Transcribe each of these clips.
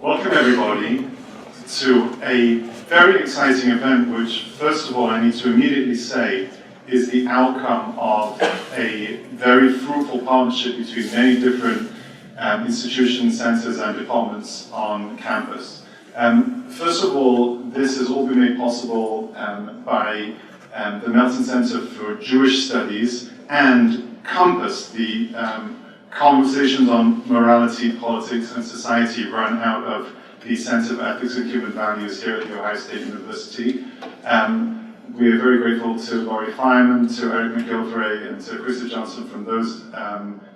Welcome everybody to a very exciting event which, first of all, I need to immediately say is the outcome of a very fruitful partnership between many different institutions, centers and departments on campus. First of all, this has all been made possible by the Melton Center for Jewish Studies and COMPAS, the Conversations on Morality, Politics and Society run out of the Center for Ethics and Human Values here at The Ohio State University. We are very grateful to Laurie Fireman, to Eric McGilvray, and to Krista Johnson from those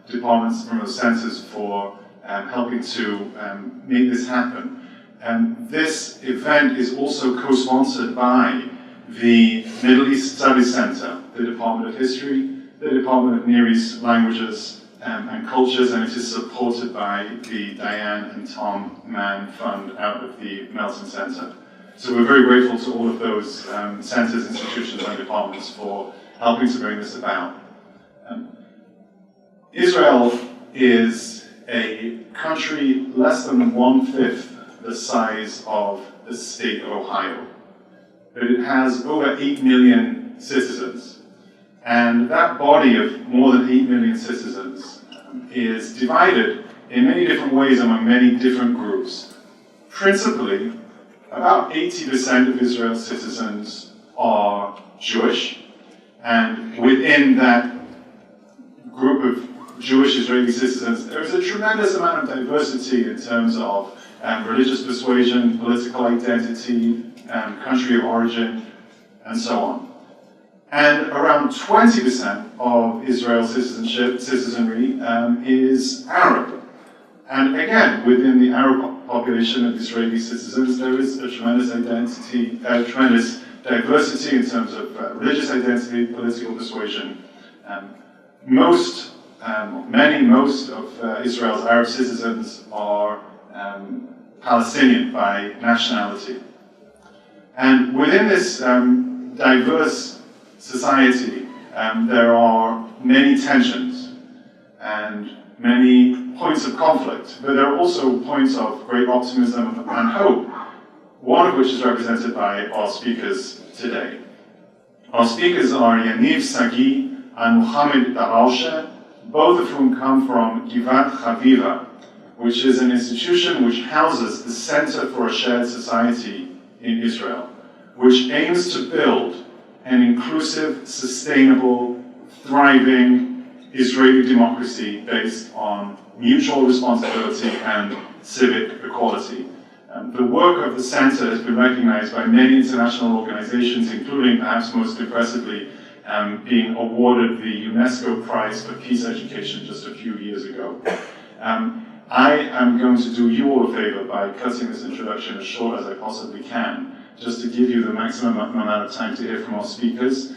departments, from those centers for helping to make this happen. This event is also co-sponsored by the Middle East Studies Center, the Department of History, the Department of Near East Languages and Cultures, and it is supported by the Diane and Tom Mann Fund out of the Melton Center. So we're very grateful to all of those centers, institutions and departments for helping to bring this about. Israel is a country less than 1/5 the size of the state of Ohio, but it has over 8 million citizens. And that body of more than 8 million citizens is divided in many different ways among many different groups. Principally, about 80% of Israel's citizens are Jewish, and within that group of Jewish Israeli citizens, there is a tremendous amount of diversity in terms of religious persuasion, political identity, country of origin, and so on. And around 20% of Israel's citizenry is Arab. And again, within the Arab population of Israeli citizens, there is a tremendous tremendous diversity in terms of religious identity, political persuasion. Most of Israel's Arab citizens are Palestinian by nationality. And within this diverse society, there are many tensions and many points of conflict, but there are also points of great optimism and hope, one of which is represented by our speakers today. Our speakers are Yaniv, Sagee, and Mohammad Darawshe, both of whom come from Givat Haviva, which is an institution which houses the Center for a Shared Society in Israel, which aims to build an inclusive, sustainable, thriving Israeli democracy based on mutual responsibility and civic equality. The work of the center has been recognized by many international organizations, including, perhaps most impressively, being awarded the UNESCO Prize for Peace Education just a few years ago. I am going to do you all a favor by cutting this introduction as short as I possibly can, just to give you the maximum amount of time to hear from our speakers.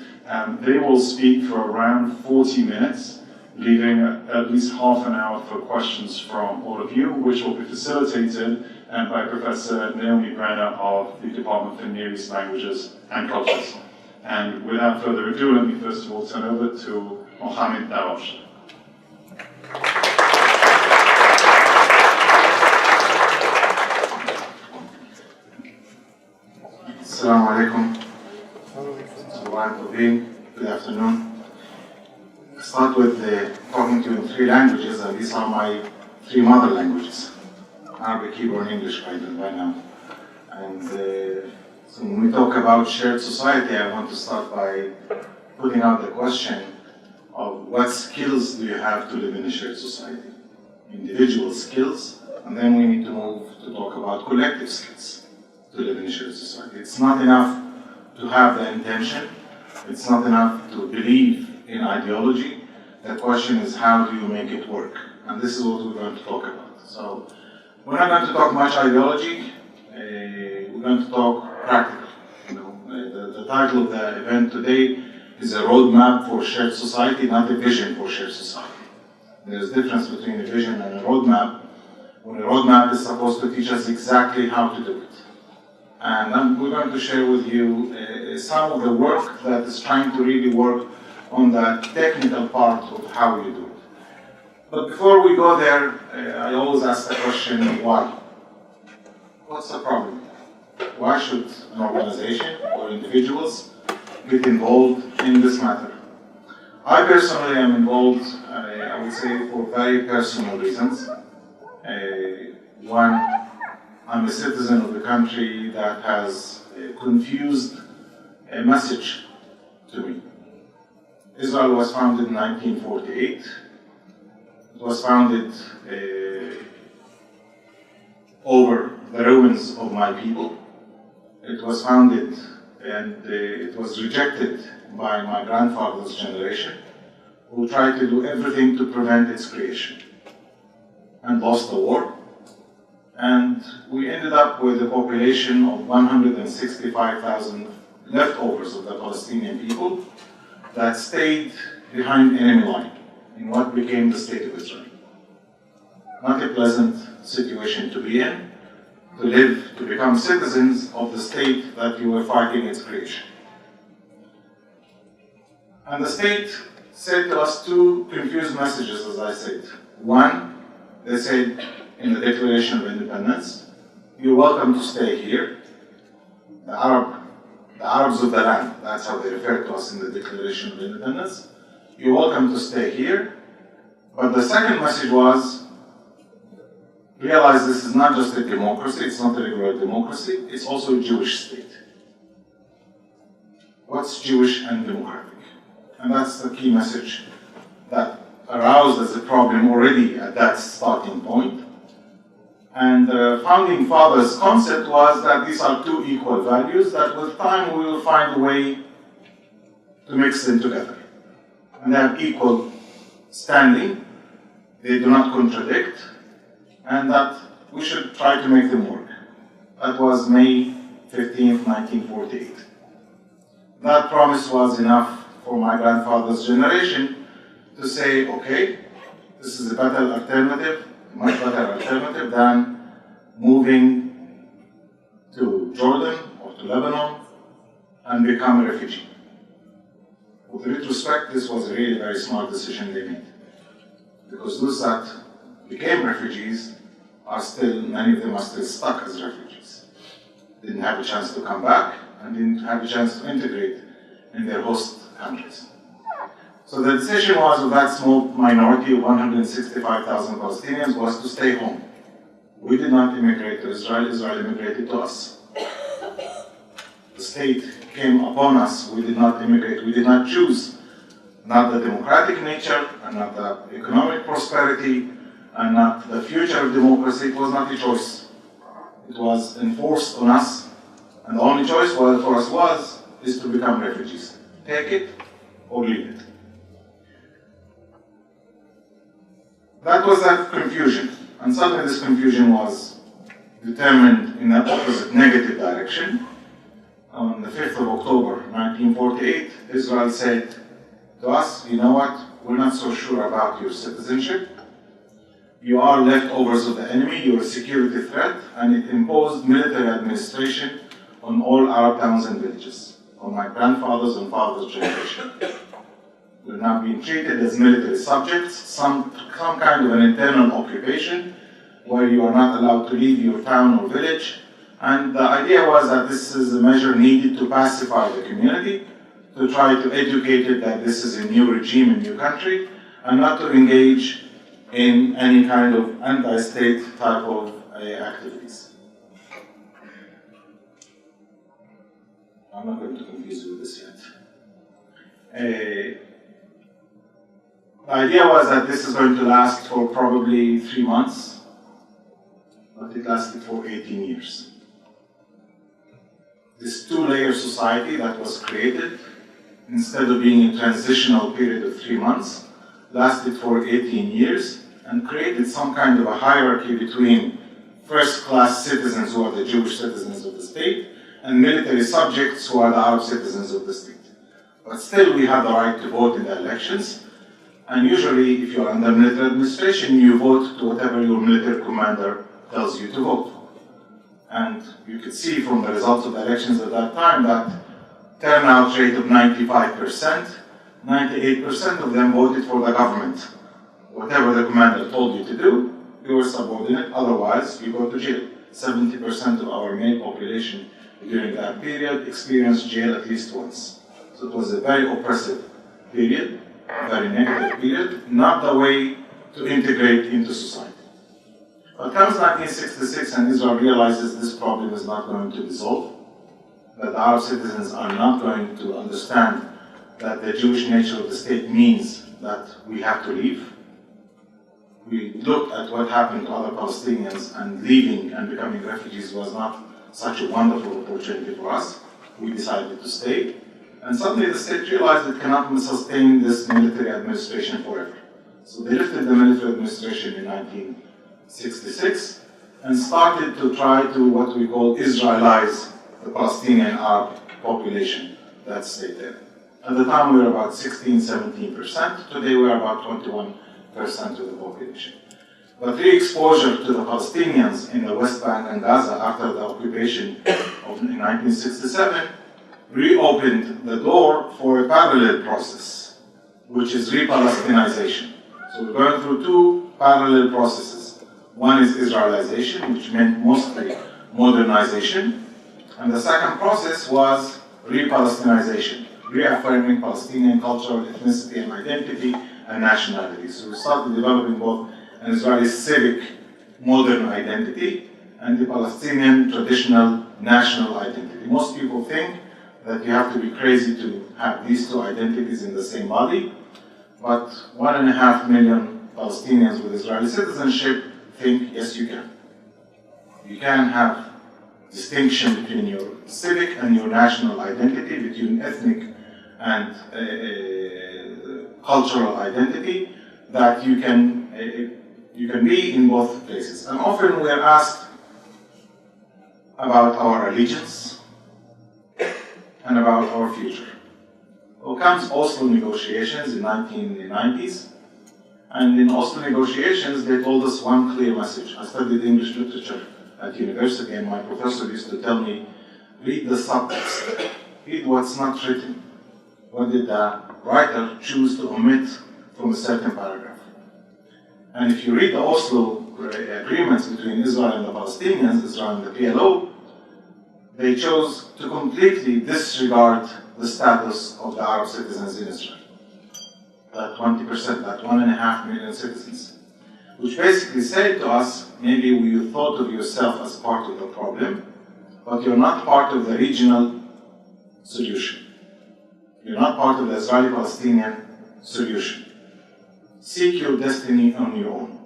They will speak for around 40 minutes, leaving at least half an hour for questions from all of you, which will be facilitated by Professor Naomi Brenner of the Department for Near East Languages and Cultures. And without further ado, let me first of all turn over to Mohammad Darawshe. Assalamu alaikum. Good afternoon. I'll start with talking to you in 3 languages, and these are my 3 mother languages. Arabic, Hebrew, and English by now. And so when we talk about shared society, I want to start by putting out the question of what skills do you have to live in a shared society? Individual skills, and then we need to move to talk about collective skills to live in a shared society. It's not enough to have the intention. It's not enough to believe in ideology. The question is, how do you make it work? And this is what we're going to talk about. So we're not going to talk much ideology. We're going to talk practical. The title of the event today is a roadmap for shared society, not a vision for shared society. There's a difference between a vision and a roadmap. When a roadmap is supposed to teach us exactly how to do it. And we're going to share with you some of the work that is trying to really work on that technical part of how you do it. But before we go there, I always ask the question, why? what's the problem? Why should an organization or individuals get involved in this matter? I personally am involved, I would say, for very personal reasons. One, I'm a citizen of the country that has confused a message to me. Israel was founded in 1948. It was founded over the ruins of my people. It was founded and it was rejected by my grandfather's generation, who tried to do everything to prevent its creation and lost the war. And we ended up with a population of 165,000 leftovers of the Palestinian people that stayed behind enemy line in what became the State of Israel. Not a pleasant situation to be in, to live, to become citizens of the state that you were fighting its creation. And the state said to us two confused messages, as I said. One, they said in the Declaration of Independence, you're welcome to stay here. The Arabs of the land, that's how they refer to us in the Declaration of Independence. You're welcome to stay here. But the second message was, realize this is not just a democracy, it's not a regular democracy, it's also a Jewish state. What's Jewish and democratic? And that's the key message that aroused as a problem already at that starting point. And the founding fathers' concept was that these are two equal values, that with time we will find a way to mix them together. And they have equal standing, they do not contradict, and that we should try to make them work. That was May 15th, 1948. That promise was enough for my grandfather's generation to say, okay, this is a better alternative, much better alternative than moving to Jordan or to Lebanon and become a refugee. With retrospect, this was a really very smart decision they made. Because those that became refugees are still, many of them are still stuck as refugees. Didn't have a chance to come back and didn't have a chance to integrate in their host countries. So the decision was of that small minority of 165,000 Palestinians was to stay home. We did not immigrate to Israel, Israel immigrated to us. The state came upon us, we did not immigrate, we did not choose. Not the democratic nature, and not the economic prosperity, and not the future of democracy. It was not a choice. It was enforced on us, and the only choice for us is to become refugees. Take it or leave it. That was that confusion, and suddenly this confusion was determined in the opposite negative direction. On the 5th of October 1948, Israel said to us, you know what, we're not so sure about your citizenship. You are leftovers of the enemy, you're a security threat, and it imposed military administration on all Arab towns and villages, on my grandfather's and father's generation. We're now being treated as military subjects, some kind of an internal occupation, where you are not allowed to leave your town or village. And the idea was that this is a measure needed to pacify the community, to try to educate it that this is a new regime, a new country, and not to engage in any kind of anti-state type of activities. I'm not going to confuse you with this yet. The idea was that this is going to last for probably 3 months, but it lasted for 18 years. This two-layer society that was created, instead of being a transitional period of 3 months, lasted for 18 years and created some kind of a hierarchy between first-class citizens who are the Jewish citizens of the state and military subjects who are the Arab citizens of the state. But still we have the right to vote in the elections, and usually if you are under military administration, you vote to whatever your military commander tells you to vote. And you could see from the results of the elections at that time that turnout rate of 95%, 98% of them voted for the government. Whatever the commander told you to do, you were subordinate, otherwise you go to jail. 70% of our male population during that period experienced jail at least once. So it was a very oppressive period, very negative period, not the way to integrate into society. But comes 1966 and Israel realizes this problem is not going to be solved, that the Arab citizens are not going to understand that the Jewish nature of the state means that we have to leave. We looked at what happened to other Palestinians, and leaving and becoming refugees was not such a wonderful opportunity for us. We decided to stay. And suddenly the state realized it cannot sustain this military administration forever. So they lifted the military administration in 1966 and started to try to what we call Israelize the Palestinian Arab population that stayed there. At the time we were about 16–17%, today we are about 21% of the population. But re-exposure to the Palestinians in the West Bank and Gaza after the occupation of 1967 reopened the door for a parallel process, which is re-Palestinization. So we're going through two parallel processes. One is Israelization, which meant mostly modernization, and the second process was re-Palestinization, reaffirming Palestinian cultural ethnicity and identity and nationality. So we started developing both an Israeli civic modern identity and the Palestinian traditional national identity. Most people think that you have to be crazy to have these two identities in the same body, but 1.5 million Palestinians with Israeli citizenship think, yes, you can. You can have distinction between your civic and your national identity, between ethnic and cultural identity, that you can be in both places. And often we are asked about our allegiance and about our future. Well, comes Oslo negotiations in 1990s, and in Oslo negotiations they told us one clear message. I studied English literature at university, and my professor used to tell me, read the subtext, read what's not written. What did the writer choose to omit from a certain paragraph? And if you read the Oslo agreements between Israel and the Palestinians, Israel and the PLO, they chose to completely disregard the status of the Arab citizens in Israel. That 20%, that 1.5 million citizens. Which basically said to us, maybe you thought of yourself as part of the problem, but you're not part of the regional solution. You're not part of the Israeli-Palestinian solution. Seek your destiny on your own.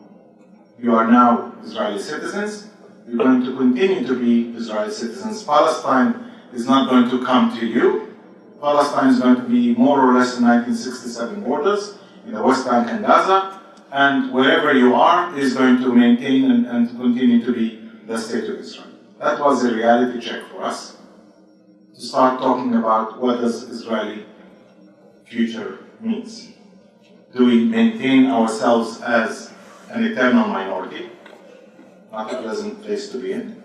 You are now Israeli citizens. You're going to continue to be Israeli citizens. Palestine is not going to come to you. Palestine is going to be more or less in 1967 borders in the West Bank and Gaza, and wherever you are is going to maintain and continue to be the state of Israel. That was a reality check for us, to start talking about what does Israeli future means. Do we maintain ourselves as an eternal minority? Not a pleasant place to be in.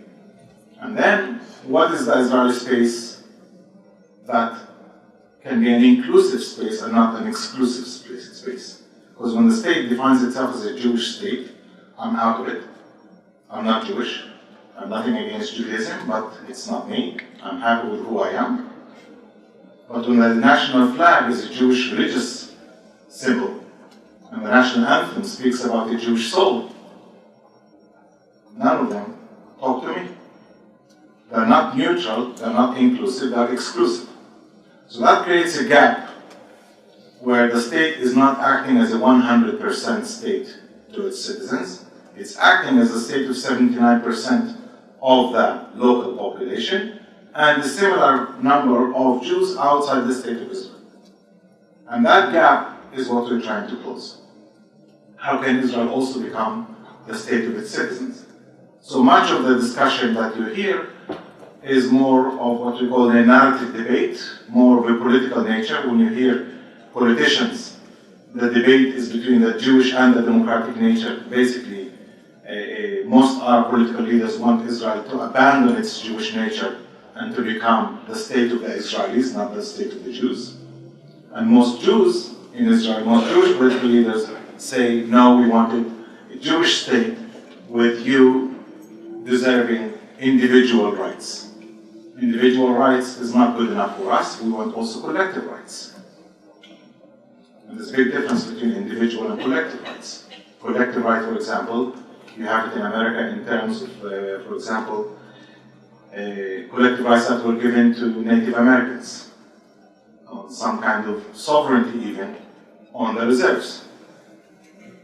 And then, what is the Israeli space that can be an inclusive space and not an exclusive space? Because when the state defines itself as a Jewish state, I'm out of it. I'm not Jewish. I have nothing against Judaism, but it's not me. I'm happy with who I am. But when the national flag is a Jewish religious symbol, and the national anthem speaks about the Jewish soul, none of them talk to me. They're not neutral, they're not inclusive, they're exclusive. So that creates a gap where the state is not acting as a 100% state to its citizens. It's acting as a state of 79% of the local population and a similar number of Jews outside the state of Israel. And that gap is what we're trying to close. How can Israel also become the state of its citizens? So much of the discussion that you hear is more of what we call a narrative debate, more of a political nature. When you hear politicians, the debate is between the Jewish and the democratic nature. Basically, most Arab political leaders want Israel to abandon its Jewish nature and to become the state of the Israelis, not the state of the Jews. And most Jews in Israel, most Jewish political leaders say, no, we wanted a Jewish state with you deserving individual rights. Individual rights is not good enough for us. We want also collective rights. And there's a big difference between individual and collective rights. Collective right, for example, you have it in America in terms of, for example, collective rights that were given to Native Americans, some kind of sovereignty even on the reserves.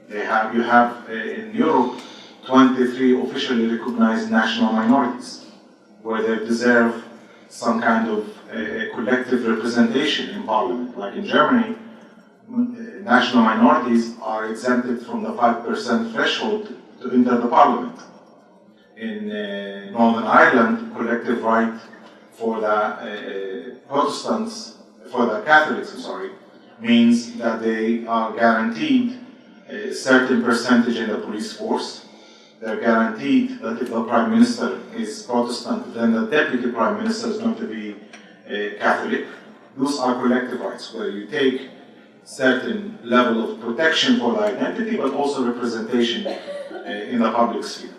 You have in Europe 23 officially recognized national minorities, where they deserve some kind of collective representation in parliament. Like in Germany, national minorities are exempted from the 5% threshold to enter the parliament. In Northern Ireland, collective right for the Protestants, for the Catholics, means that they are guaranteed a certain percentage in the police force. They're guaranteed that if the Prime Minister is Protestant, then the Deputy Prime Minister is going to be Catholic. Those are collective rights, where you take certain level of protection for the identity, but also representation in the public sphere.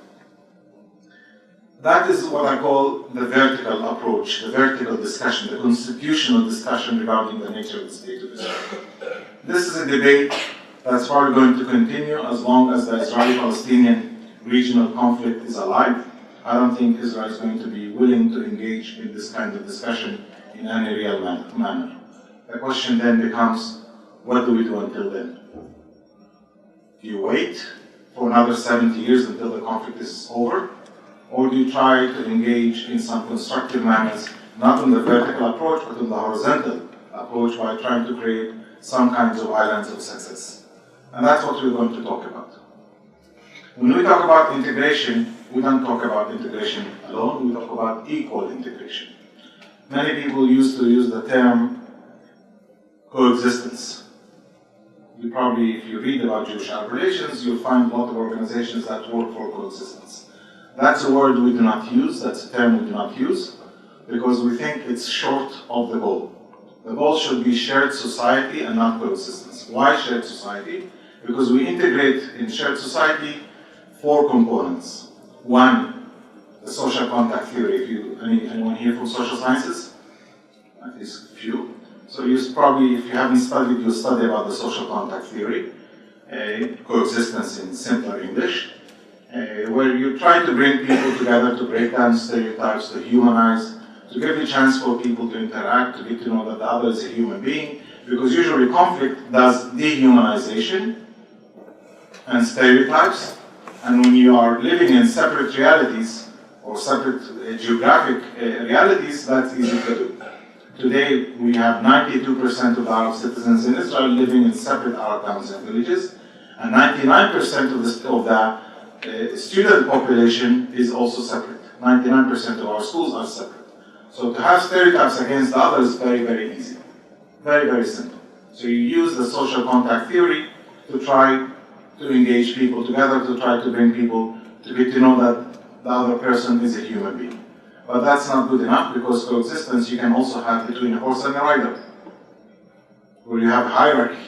That is what I call the vertical approach, the vertical discussion, the constitutional discussion regarding the nature of the state of Israel. This is a debate that's probably going to continue as long as the Israeli-Palestinian regional conflict is alive. I don't think Israel is going to be willing to engage in this kind of discussion in any real manner. The question then becomes, what do we do until then? Do you wait for another 70 years until the conflict is over? Or do you try to engage in some constructive manners, not on the vertical approach, but on the horizontal approach by trying to create some kinds of islands of success? And that's what we're going to talk about. When we talk about integration, we don't talk about integration alone, we talk about equal integration. Many people used to use the term coexistence. You probably, if you read about Jewish-Arab relations, you'll find a lot of organizations that work for coexistence. That's a word we do not use, that's a term we do not use, because we think it's short of the goal. The goal should be shared society and not coexistence. Why shared society? Because we integrate in shared society 4 components. One, the social contact theory. Anyone here from social sciences? At least a few. So you probably, if you haven't studied, you'll study about the social contact theory, coexistence in simpler English, where you try to bring people together to break down stereotypes, to humanize, to give a chance for people to interact, to get to know that the other is a human being, because usually conflict does dehumanization and stereotypes, and when you are living in separate realities or separate geographic realities, that's easy to do. Today, we have 92% of Arab citizens in Israel living in separate Arab towns and villages, and 99% of the student population is also separate. 99% of our schools are separate. So to have stereotypes against the other is very, very easy. Very, very simple. So you use the social contact theory to try to engage people together, to try to bring people to get to know that the other person is a human being. But that's not good enough, because coexistence you can also have between a horse and a rider, where you have hierarchy.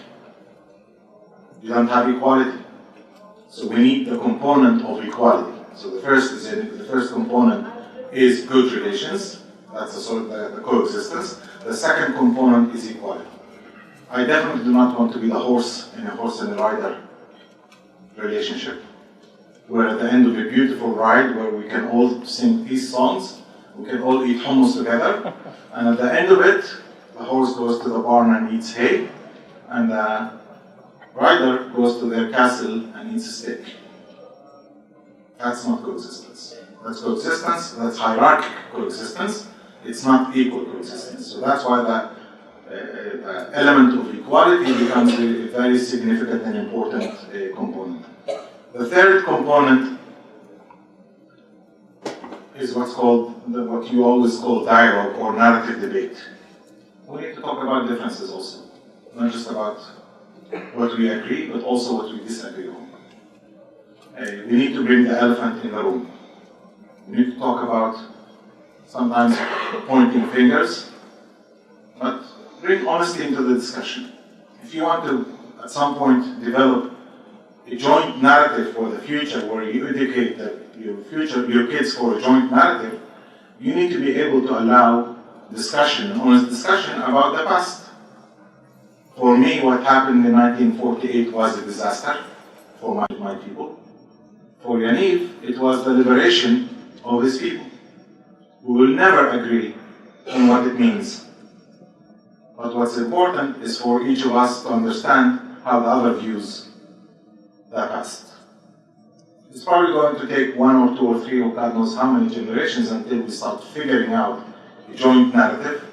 You don't have equality. So we need the component of equality. So the first component is good relations. That's the coexistence. The second component is equality. I definitely do not want to be the horse in a horse and a rider relationship, where at the end of a beautiful ride, where we can all sing peace songs, we can all eat hummus together, and at the end of it, the horse goes to the barn and eats hay, and the rider goes to their castle and eats a steak. That's not coexistence. That's coexistence, that's hierarchical coexistence. It's not equal coexistence. So that's why the element of equality becomes a very significant and important component. The third component is what's called, what you always call dialogue or narrative debate. We need to talk about differences also, not just about what we agree, but also what we disagree on. We need to bring the elephant in the room. We need to talk about sometimes pointing fingers, but bring honesty into the discussion. If you want to, at some point, develop a joint narrative for the future where you educate your kids for a joint narrative, you need to be able to allow discussion, honest discussion about the past. For me, what happened in 1948 was a disaster for my people. For Yaniv, it was the liberation of his people. We will never agree on what it means. But what's important is for each of us to understand how the other views the past. It's probably going to take 1 or 2 or 3 or God knows how many generations until we start figuring out a joint narrative.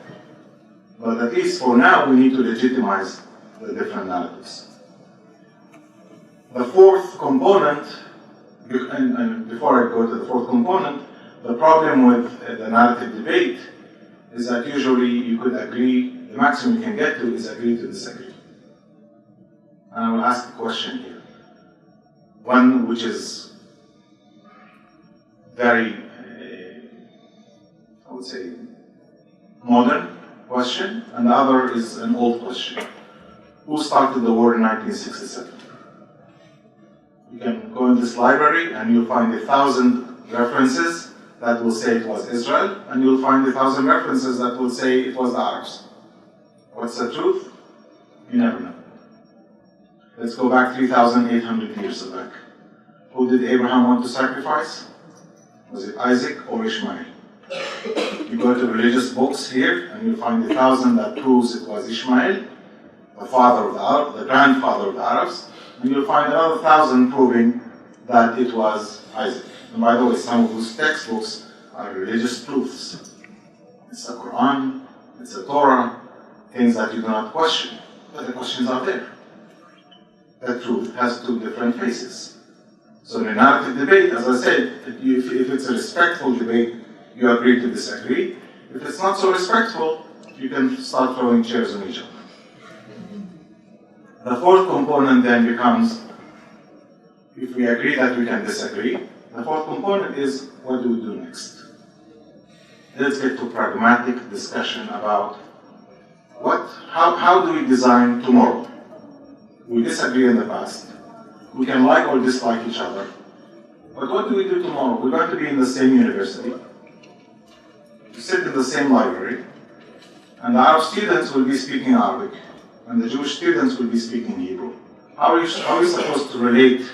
But at least for now, we need to legitimize the different narratives. The fourth component, and before I go to the fourth component, the problem with the narrative debate is that usually you could agree, the maximum you can get to is agree to disagree. And I will ask a question here. One which is very, I would say, modern question, and the other is an old question. Who started the war in 1967? You can go in this library and you'll find 1,000 references that will say it was Israel, and you'll find 1,000 references that will say it was the Arabs. What's the truth? You never know. Let's go back 3,800 years back. Who did Abraham want to sacrifice? Was it Isaac or Ishmael? You go to religious books here, and you'll find 1,000 that proves it was Ishmael, the father of the Arabs, the grandfather of the Arabs, and you'll find another 1,000 proving that it was Isaac. And by the way, some of those textbooks are religious proofs. It's the Quran, it's the Torah, things that you do not question, but the questions are there. The truth has 2 different faces. So in a narrative debate, as I said, if it's a respectful debate, you agree to disagree. If it's not so respectful, you can start throwing chairs on each other. The fourth component then becomes, if we agree that we can disagree, the fourth component is, what do we do next? Let's get to pragmatic discussion about how do we design tomorrow? We disagree in the past. We can like or dislike each other. But what do we do tomorrow? We're going to be in the same university. We sit in the same library. And the Arab students will be speaking Arabic. And the Jewish students will be speaking Hebrew. How are you supposed to relate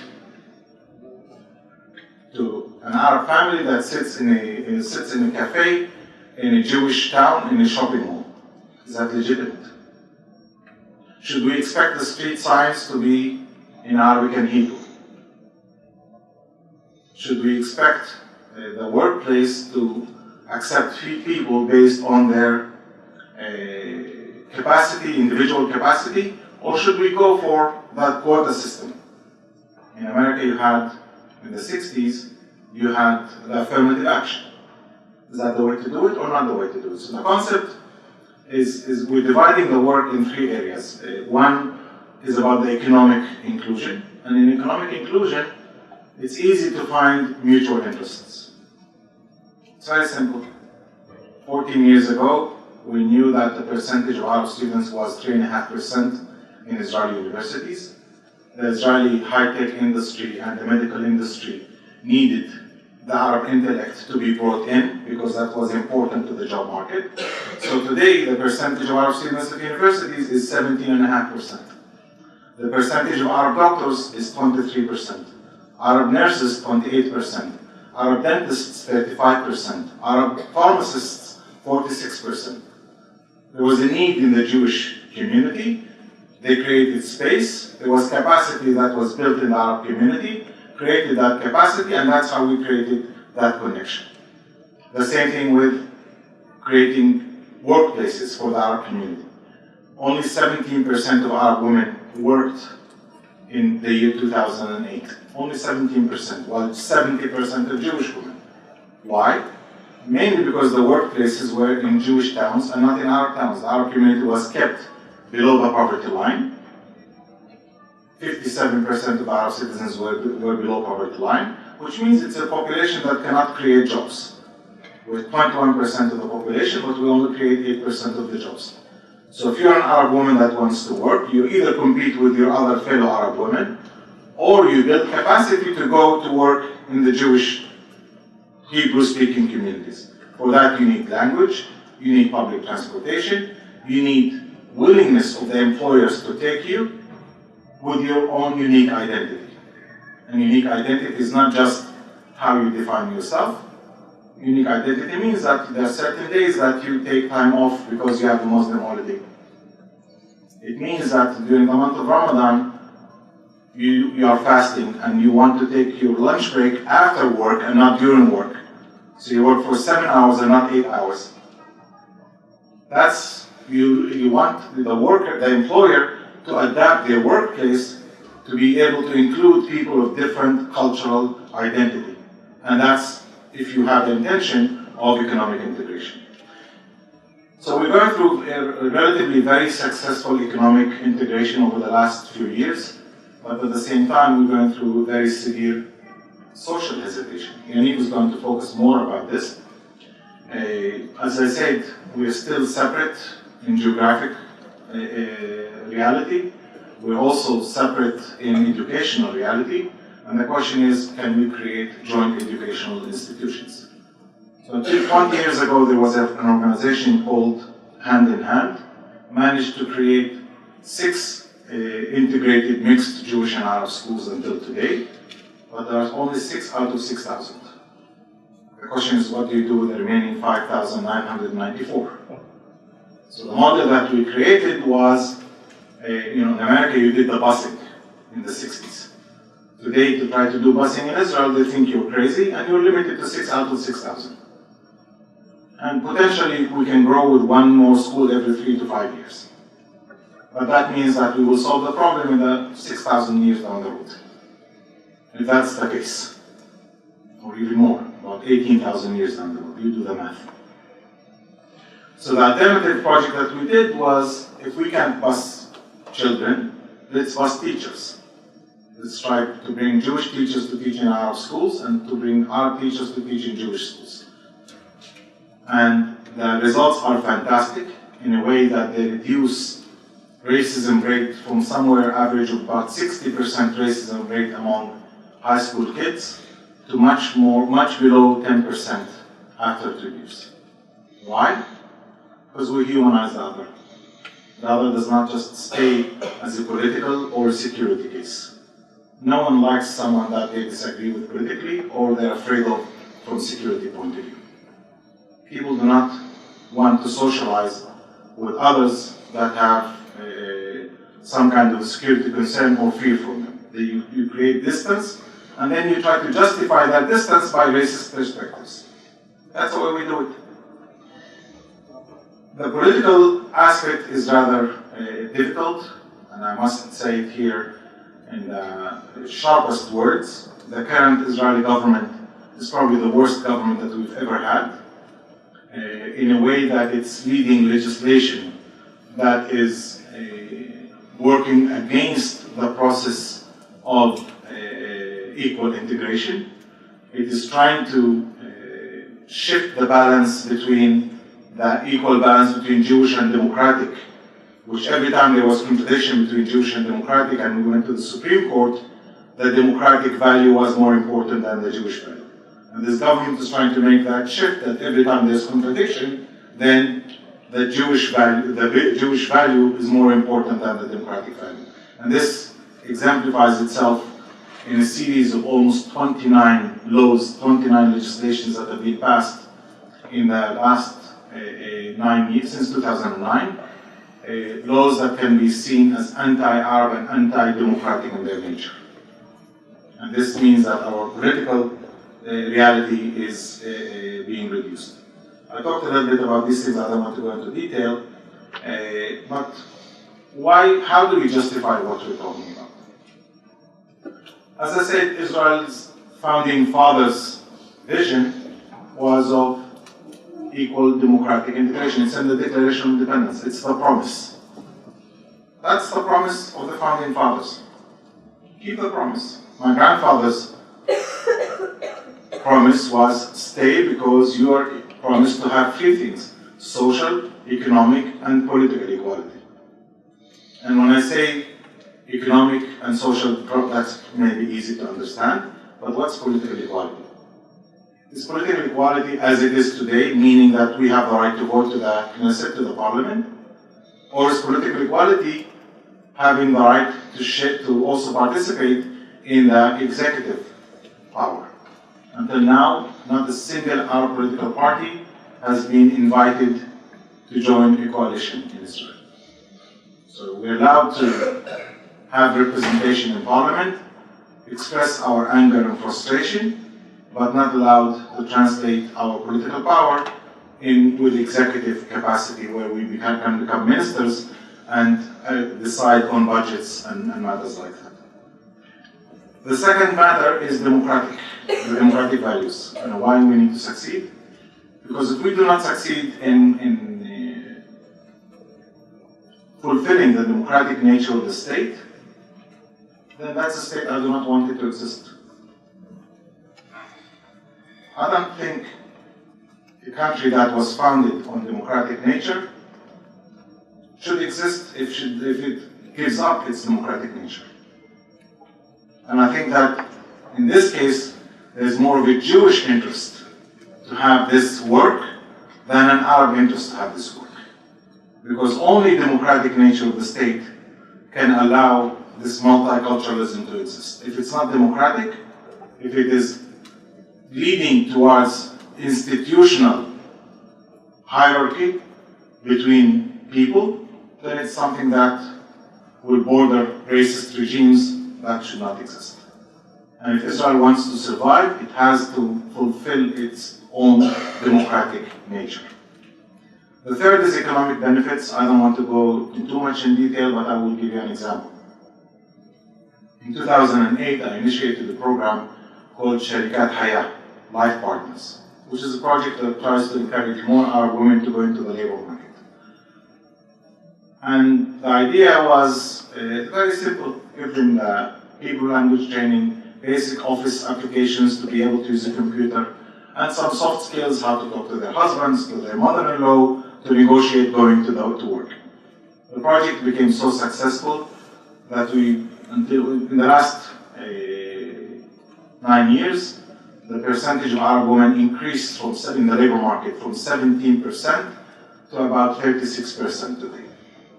to an Arab family that sits in a cafe in a Jewish town in a shopping mall? Is that legitimate? Should we expect the street signs to be in Arabic and Hebrew? Should we expect the workplace to accept people based on their capacity, individual capacity, or should we go for that quota system? In America, you had, in the 60s, you had the affirmative action. Is that the way to do it or not the way to do it? So the concept is we're dividing the work in 3 areas. One is about the economic inclusion. And in economic inclusion, it's easy to find mutual interests. It's very simple. 14 years ago, we knew that the percentage of Arab students was 3.5% in Israeli universities. The Israeli high-tech industry and the medical industry needed the Arab intellect to be brought in because that was important to the job market. So today, the percentage of Arab students at universities is 17.5%. The percentage of Arab doctors is 23%. Arab nurses, 28%. Arab dentists, 35%. Arab pharmacists, 46%. There was a need in the Jewish community. They created space. There was capacity that was built in the Arab community, created that capacity, and that's how we created that connection. The same thing with creating workplaces for the Arab community. Only 17% of Arab women worked in the year 2008. Only 17%, while 70% of Jewish women. Why? Mainly because the workplaces were in Jewish towns and not in Arab towns. The Arab community was kept below the poverty line. 57% of Arab citizens were below poverty line, which means it's a population that cannot create jobs. We're 21% of the population, but we only create 8% of the jobs. So if you're an Arab woman that wants to work, you either compete with your other fellow Arab women, or you build capacity to go to work in the Jewish Hebrew-speaking communities. For that, you need language, you need public transportation, you need willingness of the employers to take you with your own unique identity. And unique identity is not just how you define yourself. Unique identity means that there are certain days that you take time off because you have a Muslim holiday. It means that during the month of Ramadan, you are fasting and you want to take your lunch break after work and not during work. So you work for 7 hours and not 8 hours. That's, you want the employer to adapt their workplace to be able to include people of different cultural identity. And that's if you have the intention of economic integration. So we're going through a relatively very successful economic integration over the last few years, but at the same time we're going through very severe social hesitation. Yaniv is going to focus more about this. As I said, we're still separate in geographic reality. We're also separate in educational reality. And the question is, can we create joint educational institutions? So until 20 years ago, there was an organization called Hand in Hand, managed to create 6 integrated mixed Jewish and Arab schools until today, but there are only 6 out of 6,000. The question is, what do you do with the remaining 5,994? So the model that we created was, in America you did the busing in the 60s. Today, to try to do busing in Israel, they think you're crazy, and you're limited to 6 out of 6,000. And potentially, we can grow with 1 more school every 3 to 5 years. But that means that we will solve the problem in the 6,000 years down the road. If that's the case, or even more, about 18,000 years down the road, you do the math. So the alternative project that we did was, if we can't bus children, let's bus teachers. Let's try to bring Jewish teachers to teach in Arab schools and to bring Arab teachers to teach in Jewish schools. And the results are fantastic in a way that they reduce racism rate from somewhere average of about 60% racism rate among high school kids to much below 10% after 2 years. Why? Because we humanize the other. The other does not just stay as a political or security case. No one likes someone that they disagree with politically or they're afraid of from a security point of view. People do not want to socialize with others that have some kind of security concern or fear from them. You create distance, and then you try to justify that distance by racist perspectives. That's the way we do it. The political aspect is rather difficult, and I must say it here in the sharpest words. The current Israeli government is probably the worst government that we've ever had, in a way that it's leading legislation that is working against the process of equal integration. It is trying to shift the balance between the equal balance between Jewish and democratic, which every time there was contradiction between Jewish and democratic and we went to the Supreme Court, the democratic value was more important than the Jewish value. And this government is trying to make that shift, that every time there's contradiction, then the Jewish value is more important than the democratic value. And this exemplifies itself in a series of almost 29 laws, 29 legislations that have been passed in the last 9 years, since 2009. Laws that can be seen as anti-Arab and anti-democratic in their nature. And this means that our political reality is being reduced. I talked a little bit about these things, I don't want to go into detail, but how do we justify what we're talking about? As I said, Israel's founding fathers' vision was of equal democratic integration. It's in the Declaration of Independence. It's the promise. That's the promise of the founding fathers. Keep the promise. My grandfather's promise was stay because you are promised to have 3 things: social, economic, and political equality. And when I say economic and social, that's maybe easy to understand, but what's political equality? Is political equality as it is today, meaning that we have the right to vote to the Knesset, to the parliament? Or is political equality having the right to also participate in the executive power? Until now, not a single Arab political party has been invited to join a coalition in Israel. So we're allowed to have representation in parliament, express our anger and frustration, but not allowed to translate our political power with executive capacity where we can become ministers and decide on budgets and matters like that. The second matter is the democratic values, and why we need to succeed. Because if we do not succeed in fulfilling the democratic nature of the state, then that's a state I do not want it to exist. I don't think a country that was founded on democratic nature should exist if it gives up its democratic nature. And I think that in this case, there's more of a Jewish interest to have this work than an Arab interest to have this work. Because only democratic nature of the state can allow this multiculturalism to exist. If it's not democratic, if it is leading towards institutional hierarchy between people, then it's something that will border racist regimes that should not exist. And if Israel wants to survive, it has to fulfill its own democratic nature. The third is economic benefits. I don't want to go too much in detail, but I will give you an example. In 2008, I initiated a program called Givat Haviva, Life Partners, which is a project that tries to encourage more Arab women to go into the labor market. And the idea was very simple: give them the Hebrew language training, basic office applications to be able to use a computer, and some soft skills, how to talk to their husbands, to their mother-in-law, to negotiate going to work. The project became so successful that until in the last 9 years, the percentage of Arab women increased in the labor market from 17% to about 36% today.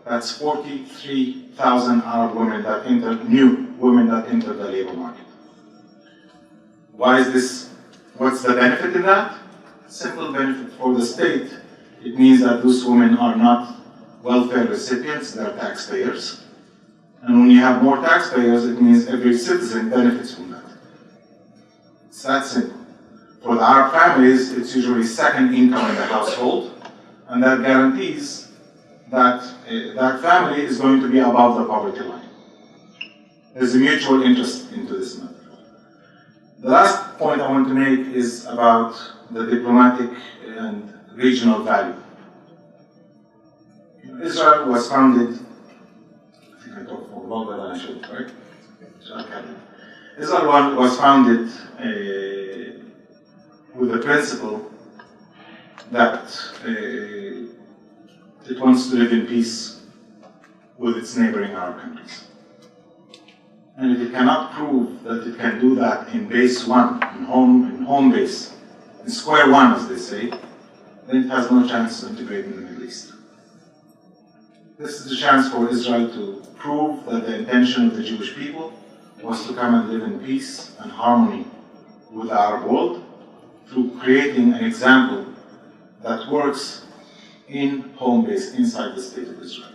That's 43,000 Arab women that new women that entered the labor market. Why is this? What's the benefit in that? Simple benefit for the state. It means that those women are not welfare recipients, they're taxpayers. And when you have more taxpayers, it means every citizen benefits from that. It's that simple. For the Arab families, it's usually second income in the household, and that guarantees that that family is going to be above the poverty line. There's a mutual interest into this matter. The last point I want to make is about the diplomatic and regional value. Israel was founded, I think I talked for longer than I should, right? Israel was founded with the principle that it wants to live in peace with its neighboring Arab countries. And if it cannot prove that it can do that in base one, in home base, in square one, as they say, then it has no chance to integrate in the Middle East. This is the chance for Israel to prove that the intention of the Jewish people was to come and live in peace and harmony with the Arab world through creating an example that works in home base, inside the state of Israel.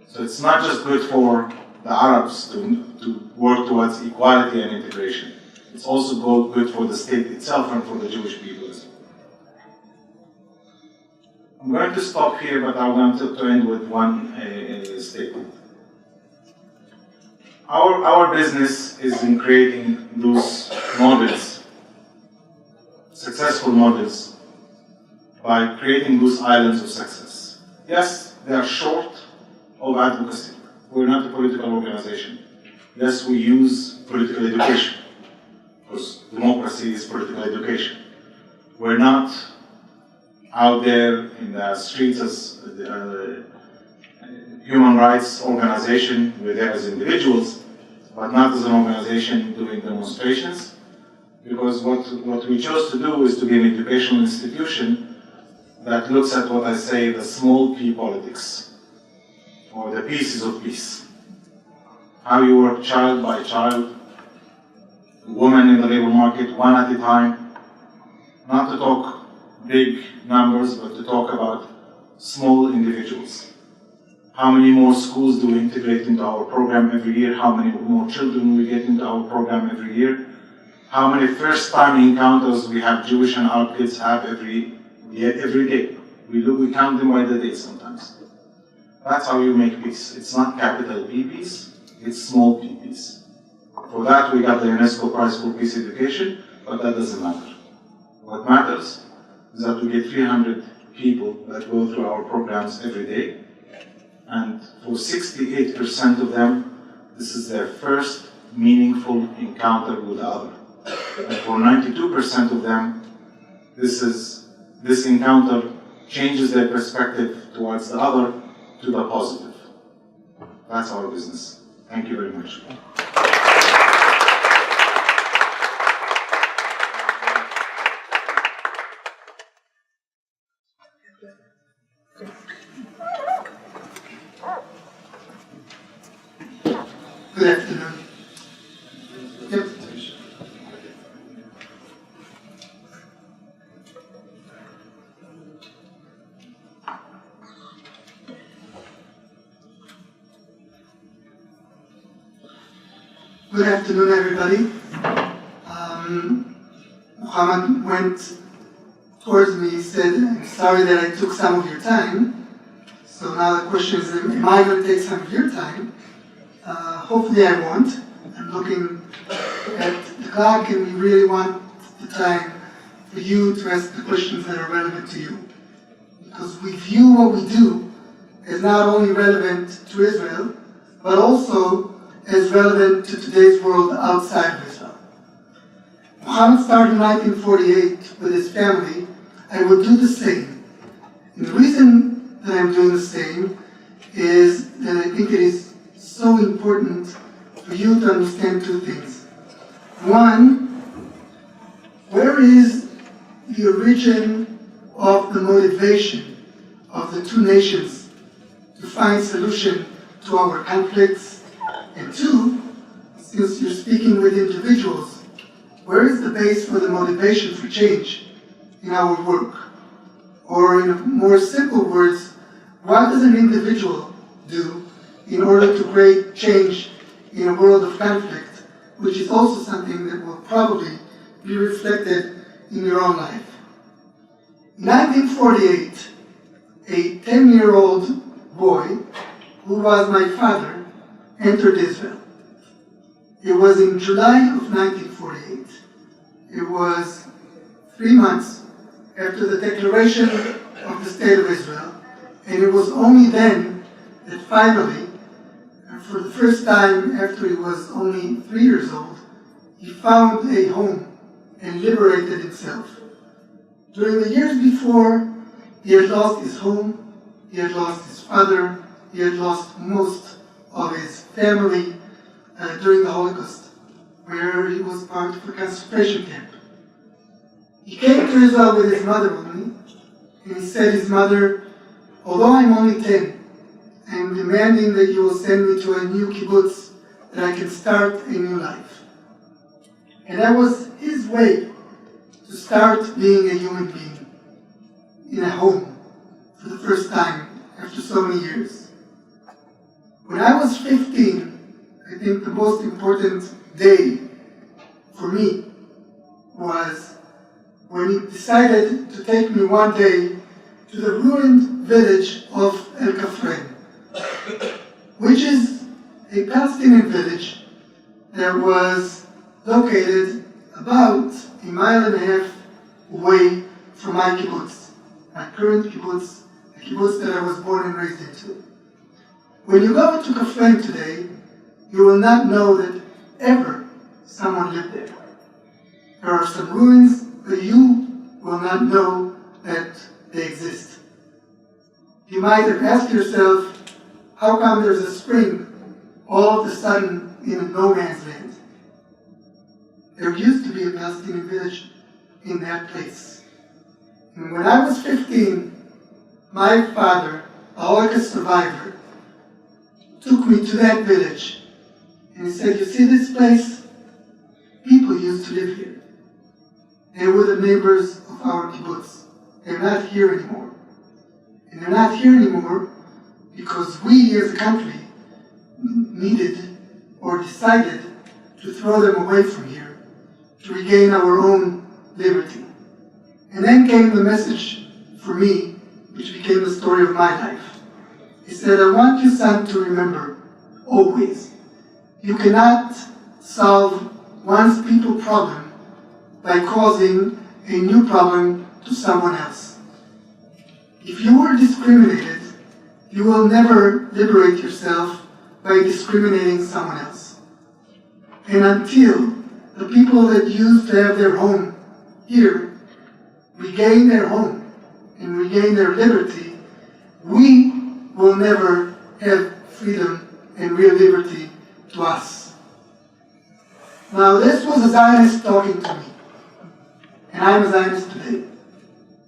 So it's not just good for the Arabs to work towards equality and integration. It's also good for the state itself and for the Jewish people as well. I'm going to stop here, but I want to end with one statement. Our business is in creating those models, successful models, by creating those islands of success. Yes, they are short of advocacy. We're not a political organization. Yes, we use political education, because democracy is political education. We're not out there in the streets as a human rights organization. We're there as individuals, but not as an organization doing demonstrations. Because what we chose to do is to be an educational institution that looks at what I say the small p politics, or the pieces of peace. How you work child by child, women in the labor market, one at a time. Not to talk big numbers, but to talk about small individuals. How many more schools do we integrate into our program every year? How many more children we get into our program every year? How many first-time encounters we have Jewish and Arab kids have every day? We count them by the day sometimes. That's how you make peace. It's not capital P peace, it's small p peace. For that we got the UNESCO Prize for Peace Education, but that doesn't matter. What matters is that we get 300 people that go through our programs every day, and for 68% of them, this is their first meaningful encounter with the other. And for 92% of them, this encounter changes their perspective towards the other to the positive. That's our business. Thank you very much. Good afternoon. Yep. Good afternoon, everybody. Mohammad went towards me, he said, I'm sorry that I took some of your time. So now the question is, am I going to take some of your time? Hopefully I won't. I'm looking at the clock and we really want the time for you to ask the questions that are relevant to you. Because we view what we do as not only relevant to Israel, but also as relevant to today's world outside of Israel. Mohammed started in 1948 with his family. I will do the same. And the reason that I'm doing the same is that I think it is so important for you to understand two things. One, where is the origin of the motivation of the two nations to find solution to our conflicts? And two, since you're speaking with individuals, where is the base for the motivation for change in our work? Or in more simple words, what does an individual do in order to create change in a world of conflict, which is also something that will probably be reflected in your own life. In 1948, a 10-year-old boy, who was my father, entered Israel. It was in July of 1948. It was 3 months after the declaration of the State of Israel, and it was only then that finally, for the first time after he was only 3 years old, he found a home and liberated himself. During the years before, he had lost his home, he had lost his father, he had lost most of his family during the Holocaust, where he was part of a concentration camp. He came to Israel with his mother only, and he said his mother, although I'm only 10, I'm demanding that you will send me to a new kibbutz, that I can start a new life. And that was his way to start being a human being in a home for the first time after so many years. When I was 15, I think the most important day for me was when he decided to take me one day to the ruined village of El Kafren, which is a Palestinian village that was located about 1.5 miles away from my kibbutz, my current kibbutz, the kibbutz that I was born and raised into. When you go to Kafren today, you will not know that ever someone lived there. There are some ruins, but you will not know that they exist. You might have asked yourself, how come there's a spring all of a sudden in a no man's land? there used to be a Palestinian village in that place. And when I was 15, my father, a Holocaust survivor, took me to that village. And he said, you see this place? People used to live here. They were the neighbors of our kibbutz. They're not here anymore. And they're not here anymore because we as a country needed or decided to throw them away from here to regain our own liberty. And then came the message for me, which became the story of my life. He said, I want you, son, to remember, always, you cannot solve one's people problem by causing a new problem to someone else. If you are discriminated, you will never liberate yourself by discriminating someone else. And until the people that used to have their home here regain their home and regain their liberty, we will never have freedom and real liberty to us. Now this was a Zionist talking to me, and I'm a Zionist today.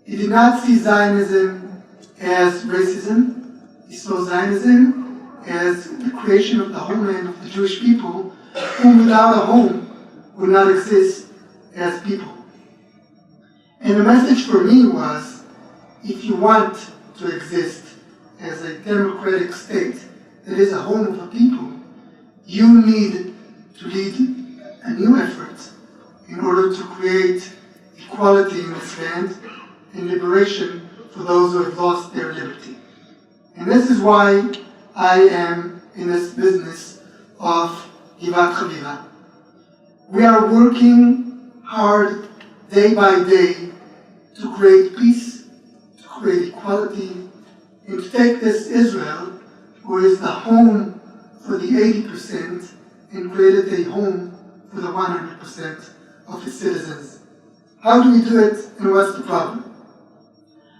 He did not see Zionism as racism. He saw Zionism as the creation of the homeland of the Jewish people, who without a home would not exist as people. And the message for me was, if you want to exist as a democratic state that is a home of the people, you need to lead a new effort in order to create equality in this land and liberation for those who have lost their liberty. And this is why I am in this business of Givat Haviva. We are working hard day by day to create peace, to create equality, and to take this Israel, who is the home for the 80%, and create it a home for the 100% of its citizens. How do we do it, and what's the problem?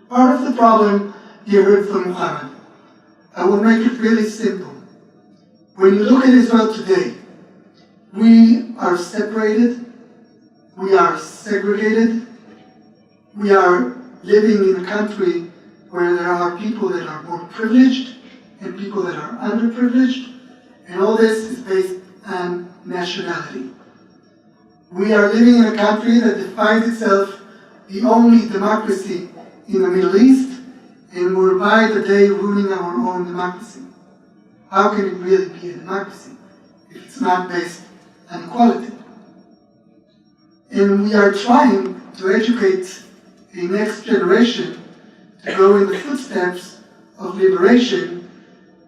Part of the problem you heard from Mohammad. I will make it really simple. When you look at Israel today, we are separated, we are segregated, we are living in a country where there are people that are more privileged and people that are underprivileged, and all this is based on nationality. We are living in a country that defines itself the only democracy in the Middle East, and we're by the day ruining our own democracy. How can it really be a democracy if it's not based on equality? And we are trying to educate the next generation to go in the footsteps of liberation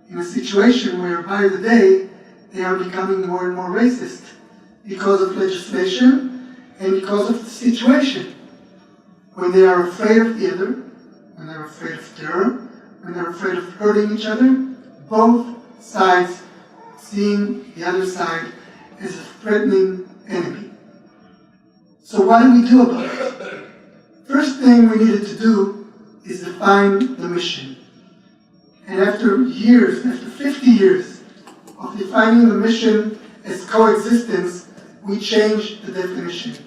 in a situation where by the day they are becoming more and more racist because of legislation and because of the situation. When they are afraid of the other, when they're afraid of terror, when they're afraid of hurting each other, both sides seeing the other side as a threatening enemy. So what do we do about it? First thing we needed to do is define the mission. And after years, after 50 years of defining the mission as coexistence, we changed the definition.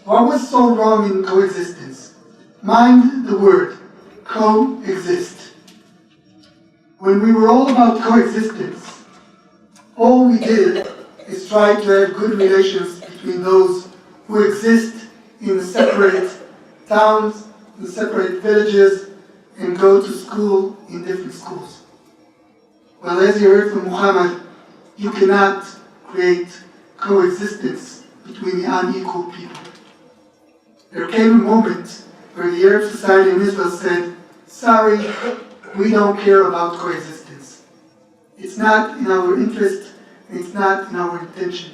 What was so wrong in coexistence? Mind the word, coexist. When we were all about coexistence, all we did is try to have good relations between those who exist in the separate towns, in separate villages, and go to school in different schools. Well, as you heard from Mohammad, you cannot create coexistence between the unequal people. There came a moment where the Arab society in Israel said, sorry, we don't care about coexistence. It's not in our interest, and it's not in our intention,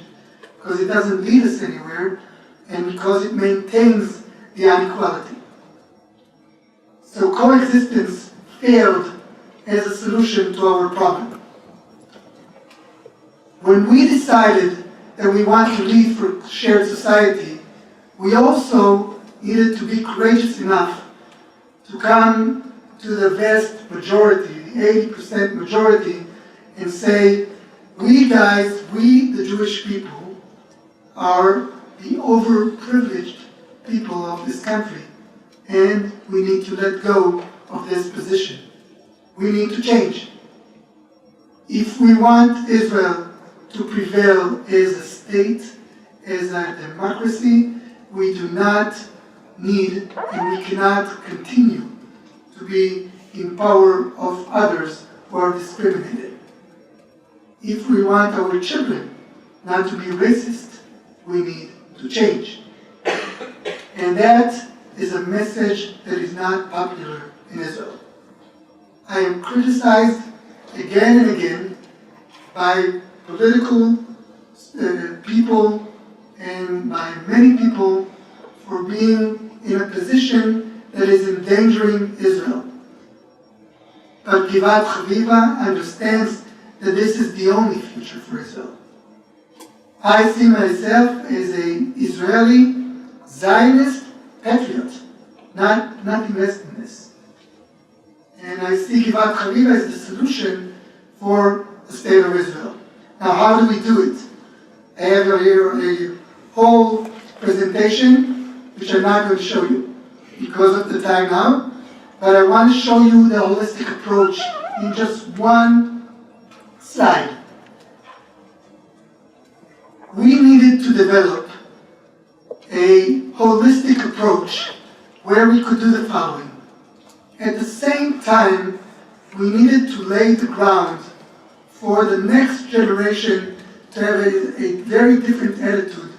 because it doesn't lead us anywhere, and because it maintains the inequality. So coexistence failed as a solution to our problem. When we decided that we want to lead for shared society, we also needed to be courageous enough to come to the vast majority, the 80% majority, and say, we guys, we the Jewish people, are the overprivileged people of this country, and we need to let go of this position. We need to change. If we want Israel to prevail as a state, as a democracy, we do not need and we cannot continue to be in power of others who are discriminated. If we want our children not to be racist, we need to change. And that is a message that is not popular in Israel. I am criticized again and again by political people and by many people for being in a position that is endangering Israel. But Givat Haviva understands that this is the only future for Israel. I see myself as an Israeli Zionist patriot, nothing less than this. And I see Givat Haviva as the solution for the state of Israel. Now, how do we do it? I have here a whole presentation, which I'm not going to show you because of the time now, but I want to show you the holistic approach in just one slide. We needed to develop a holistic approach where we could do the following. At the same time, we needed to lay the ground for the next generation to have a very different attitude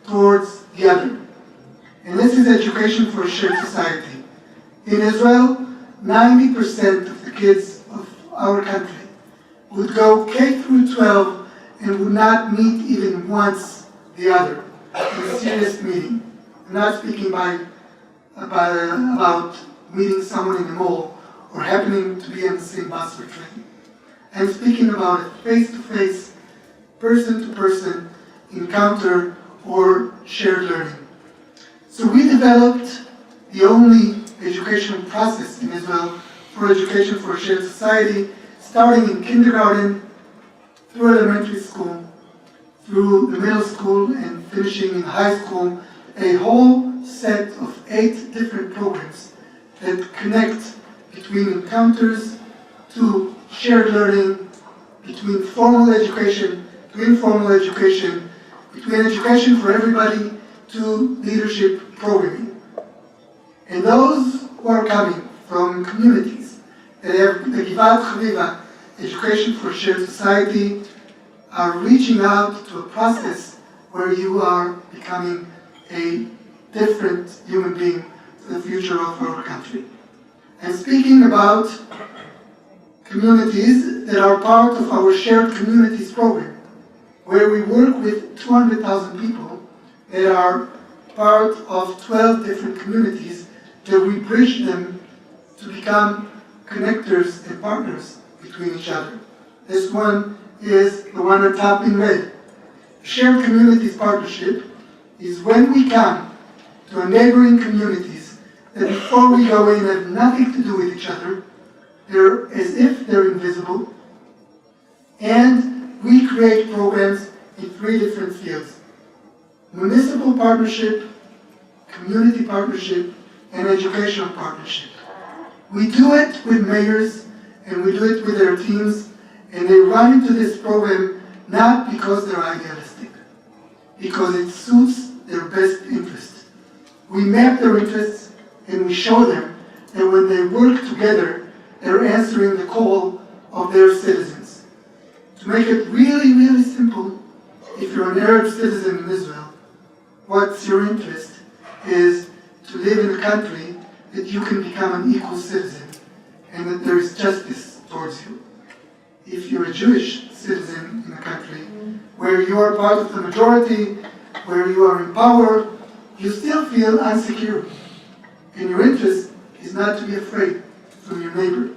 towards the other. And this is education for a shared society. In Israel, 90% of the kids of our country would go K through 12 and would not meet even once the other in a serious meeting. I'm not speaking about meeting someone in the mall or happening to be on the same bus or train. I'm speaking about a face-to-face, person-to-person encounter or shared learning. So we developed the only educational process in Israel for education for a shared society, starting in kindergarten, through elementary school, through the middle school, and finishing in high school, a whole set of 8 different programs that connect between encounters to shared learning, between formal education to informal education, between education for everybody to leadership programming. And those who are coming from communities that have the Givat Haviva Education for Shared Society are reaching out to a process where you are becoming a different human being for the future of our country. And speaking about communities that are part of our Shared Communities program, where we work with 200,000 people that are part of 12 different communities, that we bridge them to become connectors and partners between each other. This one is the one on top in red. Shared Communities Partnership is when we come to a neighboring communities that before we go in have nothing to do with each other, they're as if they're invisible, and we create programs in 3 different fields: municipal partnership, community partnership, and educational partnership. We do it with mayors and we do it with their teams, and they run into this program not because they're idealistic, because it suits their best interest. We map their interests and we show them that when they work together, they're answering the call of their citizens. To make it really, really simple, if you're an Arab citizen in Israel, what's your interest is to live in a country that you can become an equal citizen and that there is justice towards you. If you're a Jewish citizen in a country where you are part of the majority, where you are in power, you still feel insecure. And your interest is not to be afraid from your neighbor.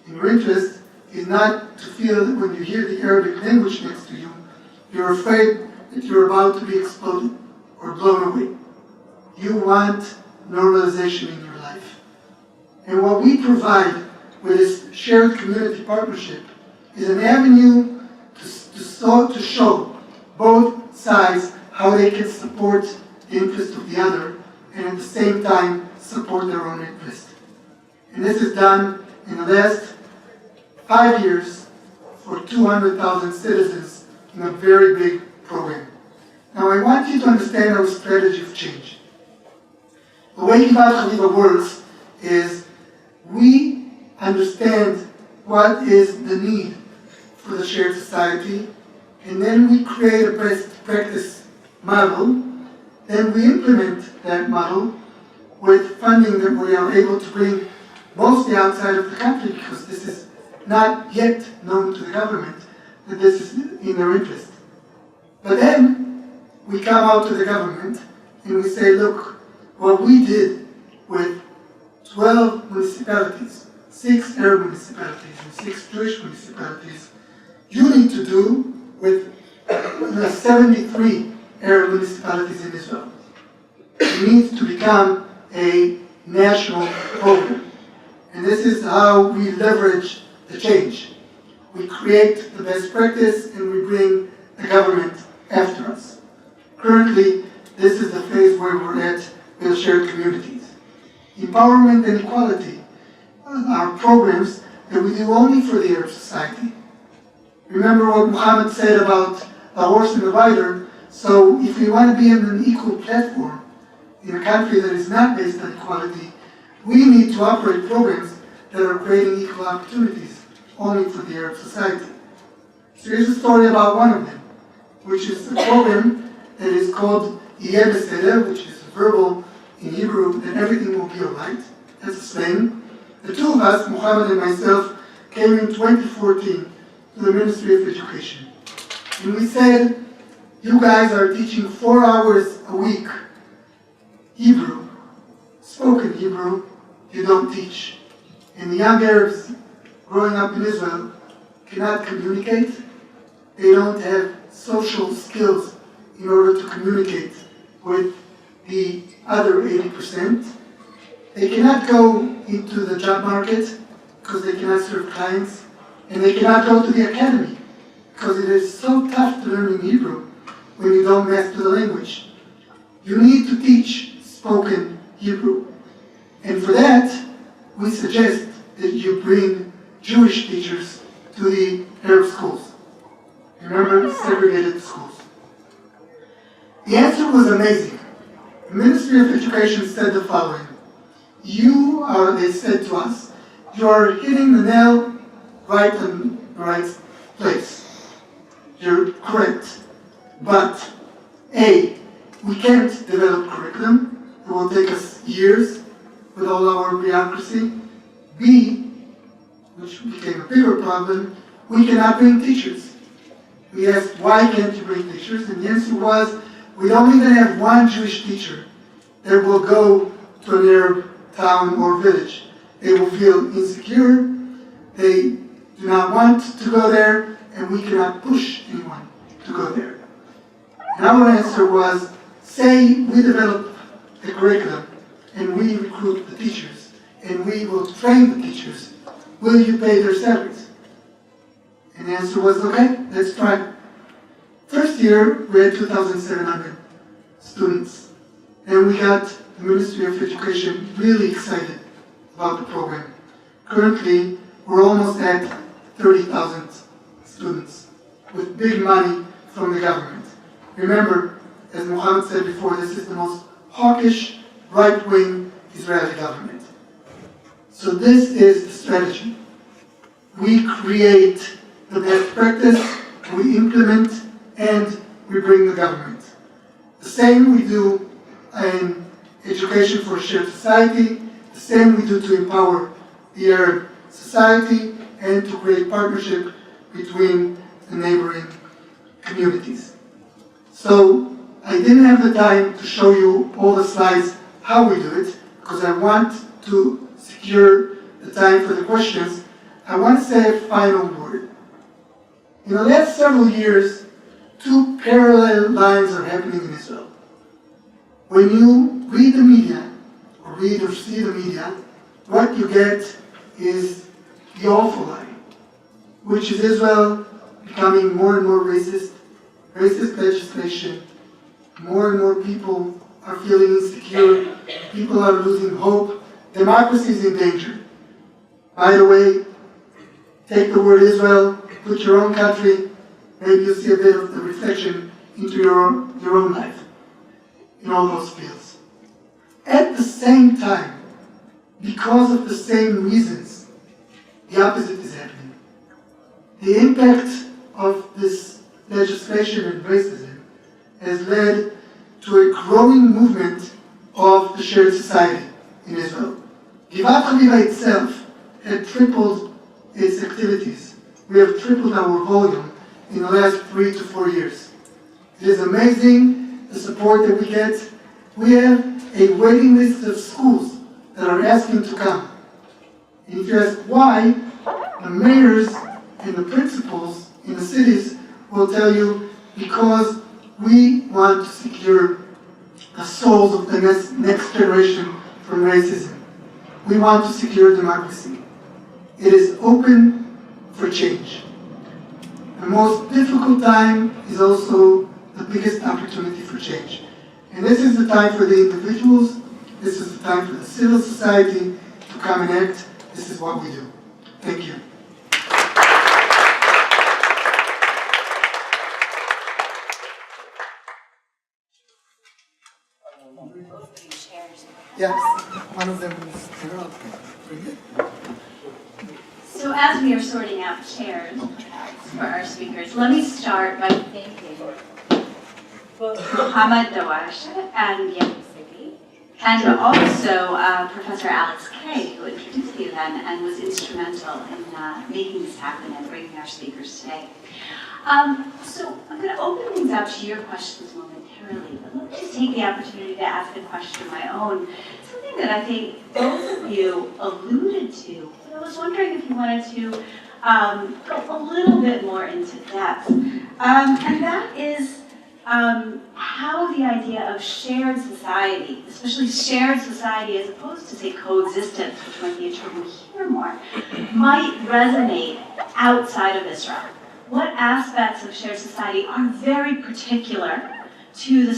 And your interest is not to feel that when you hear the Arabic language next to you, you're afraid that you're about to be exploded or blown away. You want normalization in your life. And what we provide with this shared community partnership is an avenue to show both sides how they can support the interest of the other and at the same time support their own interest. And this is done in the last 5 years for 200,000 citizens in a very big program. Now I want you to understand our strategy of change. The way Givat Haviva works is we understand what is the need for the shared society, and then we create a best practice model, then we implement that model with funding that we are able to bring mostly outside of the country, because this is not yet known to the government that this is in their interest. But then we come out to the government and we say, look, what we did with 12 municipalities, 6 Arab municipalities and 6 Jewish municipalities, you need to do with 73 Arab municipalities in Israel. It needs to become a national program. And this is how we leverage the change. We create the best practice and we bring the government after us. Currently, this is the phase where we're at with shared communities. Empowerment and equality are programs that we do only for the Arab society. Remember what Muhammad said about the horse and the rider. So if we want to be on an equal platform in a country that is not based on equality, we need to operate programs that are creating equal opportunities only for the Arab society. So here's a story about one of them, which is a program that is called Yeh Beseder, which is verbal in Hebrew, that everything will be alright. That's a slang. The two of us, Muhammad and myself, came in 2014 to the Ministry of Education. And we said, you guys are teaching 4 hours a week Hebrew, spoken Hebrew, you don't teach. And the young Arabs growing up in Israel cannot communicate. They don't have social skills in order to communicate with the other 80%. They cannot go into the job market because they cannot serve clients, and they cannot go to the academy because it is so tough to learn in Hebrew when you don't master the language. You need to teach spoken Hebrew. And for that, we suggest that you bring Jewish teachers to the Arab schools. Remember, segregated schools. The answer was amazing. The Ministry of Education said the following. They said to us, you are hitting the nail right in the right place. You're correct. But A, we can't develop curriculum. It will take us years with all our bureaucracy. B, which became a bigger problem, we cannot bring teachers. We asked, why can't you bring teachers? And the answer was, we don't even have one Jewish teacher that will go to an Arab town or village. They will feel insecure, they do not want to go there, and we cannot push anyone to go there. And our answer was, say we develop the curriculum and we recruit the teachers and we will train the teachers, will you pay their salaries? And the answer was, okay, let's try. First year, we had 2,700 students. And we got the Ministry of Education really excited about the program. Currently, we're almost at 30,000 students with big money from the government. Remember, as Mohammed said before, this is the most hawkish, right-wing Israeli government. So this is the strategy. We create the best practice, we implement, and we bring the government. The same we do in education for a shared society, the same we do to empower the Arab society and to create partnership between the neighboring communities. So I didn't have the time to show you all the slides how we do it, because I want to secure the time for the questions. I want to say a final word. In the last several years, 2 parallel lines are happening in Israel. When you read the media, or read or see the media, what you get is the awful line, which is Israel becoming more and more racist legislation, More and more people are feeling insecure. People are losing hope. Democracy is in danger. By the way, take the word Israel, put your own country, maybe you'll see a bit of the reflection into your own life in all those fields. At the same time, because of the same reasons, the opposite is happening. The impact of this legislation and racism has led to a growing movement of the shared society in Israel. Givat Haviva itself had tripled its activities. We have tripled our volume in the last 3 to 4 years. It is amazing the support that we get. We have a waiting list of schools that are asking to come. And if you ask why, the mayors and the principals in the cities will tell you because we want to secure the souls of the next generation from racism. We want to secure democracy. It is open for change. The most difficult time is also the biggest opportunity for change. And this is the time for the individuals, this is the time for the civil society to come and act. This is what we do. Thank you. Yes, one of them is Terrell. So as we are sorting out chairs for our speakers, let me start by thanking both Mohammad Darawshe and Yaniv, and also Professor Alex Kay, who introduced the event and was instrumental in making this happen and bringing our speakers today. So I'm going to open things up to your questions momentarily, but let me just take the opportunity to ask a question of my own, something that I think both of you alluded to, but I was wondering if you wanted to go a little bit more into depth, and that is how the idea of shared society, especially shared society as opposed to, say, coexistence, which might be a term we hear more, might resonate outside of Israel. What aspects of shared society are very particular to the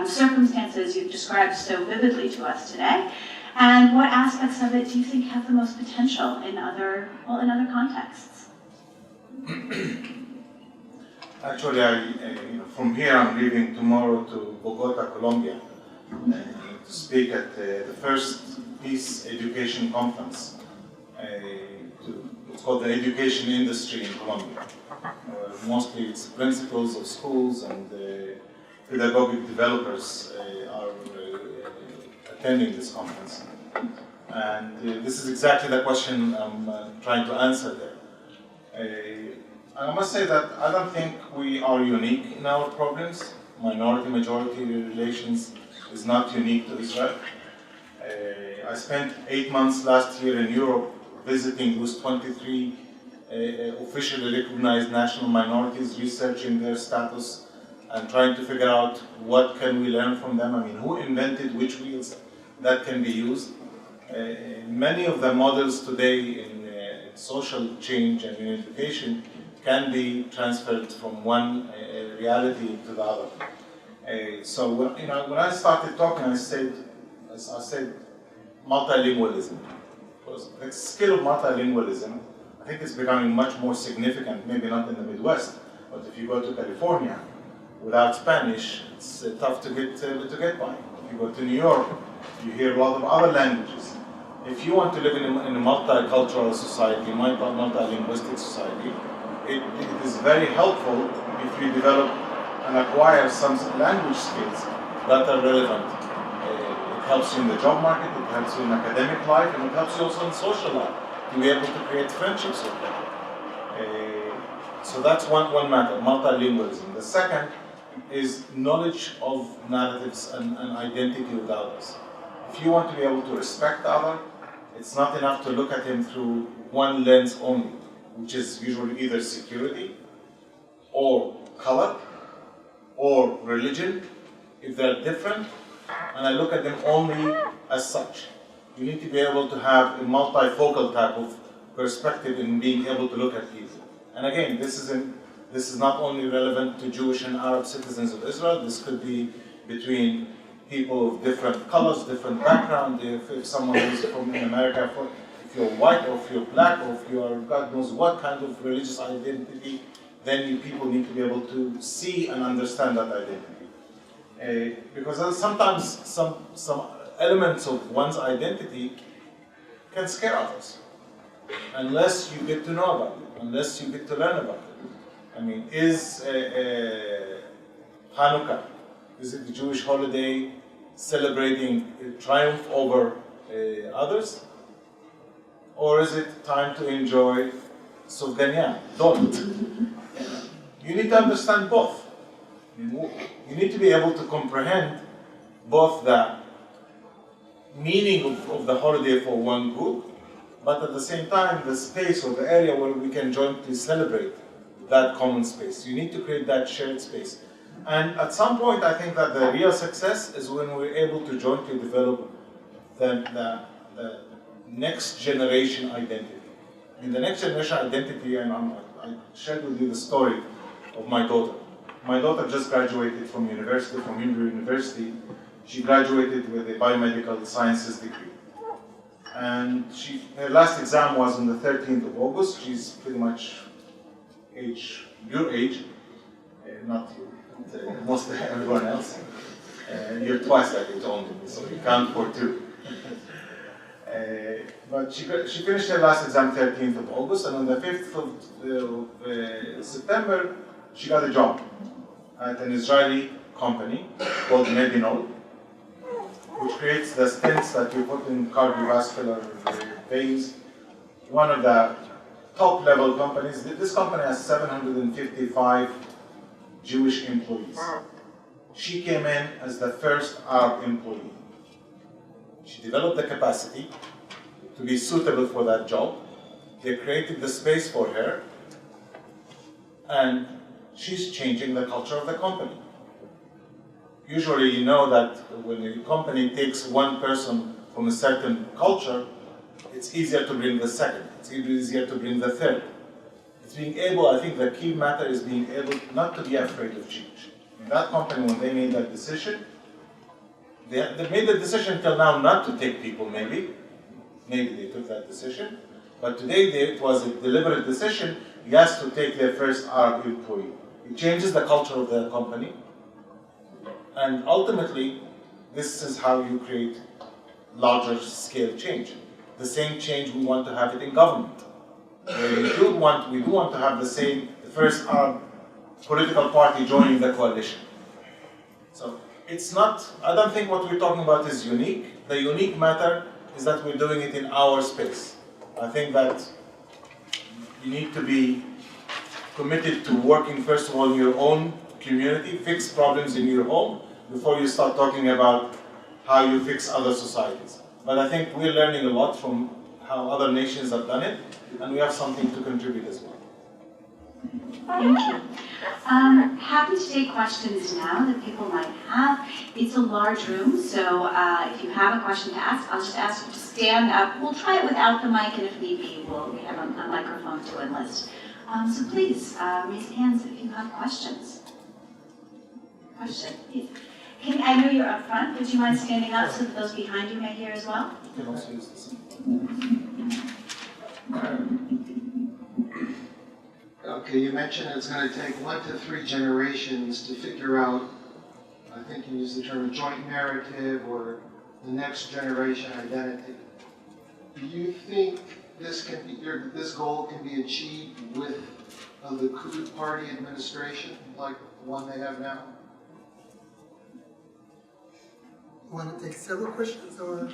circumstances you've described so vividly to us today, and what aspects of it do you think have the most potential in other contexts? Actually, from here I'm leaving tomorrow to Bogota, Colombia, to speak at the first Peace Education Conference. It's called the education industry in Colombia. Mostly it's principals of schools and pedagogic developers are attending this conference. And this is exactly the question I'm trying to answer there. I must say that I don't think we are unique in our problems. Minority-majority relations is not unique to Israel. I spent 8 months last year in Europe visiting those 23 officially recognized national minorities, researching their status and trying to figure out what can we learn from them. I mean, who invented which wheels that can be used. Many of the models today in social change and in education can be transferred from one reality to the other. So when I started talking, I said multilingualism. The skill of multilingualism, I think it's becoming much more significant, maybe not in the Midwest, but if you go to California, without Spanish, it's tough to get by. If you go to New York, you hear a lot of other languages. If you want to live in a multicultural society, multilinguistic society, it is very helpful if you develop and acquire some language skills that are relevant. It helps you in the job market, it helps you in academic life, and it helps you also in social life to be able to create friendships with them. So that's one matter, multilingualism. The second is knowledge of narratives and identity with others. If you want to be able to respect the other, it's not enough to look at him through one lens only, which is usually either security, or color, or religion, if they're different, and I look at them only as such. You need to be able to have a multifocal type of perspective in being able to look at people. And again, this is in this is not only relevant to Jewish and Arab citizens of Israel, this could be between people of different colors, different background. If someone is from America, if you're white or if you're black or if you are God knows what kind of religious identity, then people need to be able to see and understand that identity. Because sometimes some elements of one's identity can scare others, unless you get to know about it, unless you get to learn about it. I mean, is Hanukkah, is it the Jewish holiday celebrating a triumph over others? Or is it time to enjoy Sufganya? Don't. You need to understand both. You need to be able to comprehend both the meaning of the holiday for one group, but at the same time, the space or the area where we can jointly celebrate that common space. You need to create that shared space. And at some point, I think that the real success is when we're able to jointly develop the next generation identity. In the next generation identity, and I shared with you the story of my daughter. My daughter just graduated from university, from Hebrew University. She graduated with a biomedical sciences degree. And her last exam was on the 13th of August. She's pretty much your age, not you, but most everyone else. You're twice that age only, so you count for two. But she finished her last exam 13th of August, and on the 5th of September, she got a job at an Israeli company called Medinol, which creates the stents that you put in cardiovascular veins. One of the top level companies. This company has 755 Jewish employees. She came in as the first Arab employee. She developed the capacity to be suitable for that job. They created the space for her, and she's changing the culture of the company. Usually, you know that when a company takes one person from a certain culture, it's easier to bring the second, it's easier to bring the third. It's being able, I think the key matter is being able not to be afraid of change. In that company, when they made that decision, they made the decision till now not to take people, maybe they took that decision, but today it was a deliberate decision, yes, to take their first Arab employee. It changes the culture of the company, and ultimately, this is how you create larger scale change. The same change we want to have it in government. We do want to have the first Arab political party joining the coalition. So it's not, I don't think what we're talking about is unique. The unique matter is that we're doing it in our space. I think that you need to be committed to working first of all in your own community, fix problems in your home, before you start talking about how you fix other societies. But I think we're learning a lot from how other nations have done it, and we have something to contribute as well. Thank you. Happy to take questions now that people might have. It's a large room, so if you have a question to ask, I'll just ask you to stand up. We'll try it without the mic, and if need be, we have a microphone to enlist. So please, raise hands if you have questions. Question, please. I know you're up front. Would you mind standing up so that those behind you may hear as well? You can also use this. Okay, you mentioned it's going to take 1 to 3 generations to figure out, I think you used the term joint narrative or the next generation identity. Do you think this goal can be achieved with a Likud party administration like the one they have now? You want to take several questions, or?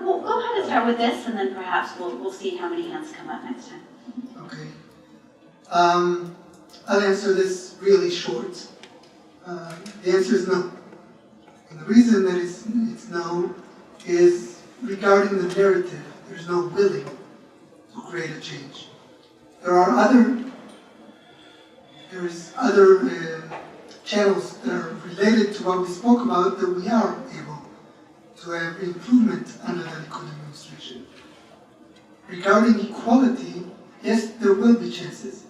We'll go ahead and start with this, and then perhaps we'll see how many hands come up next time. Okay. I'll answer this really short. The answer is no. And the reason that it's no is regarding the narrative. There's no willing to create a change. There's other channels that are related to what we spoke about that we are able to have improvement under the Likud administration. Regarding equality, yes, there will be chances,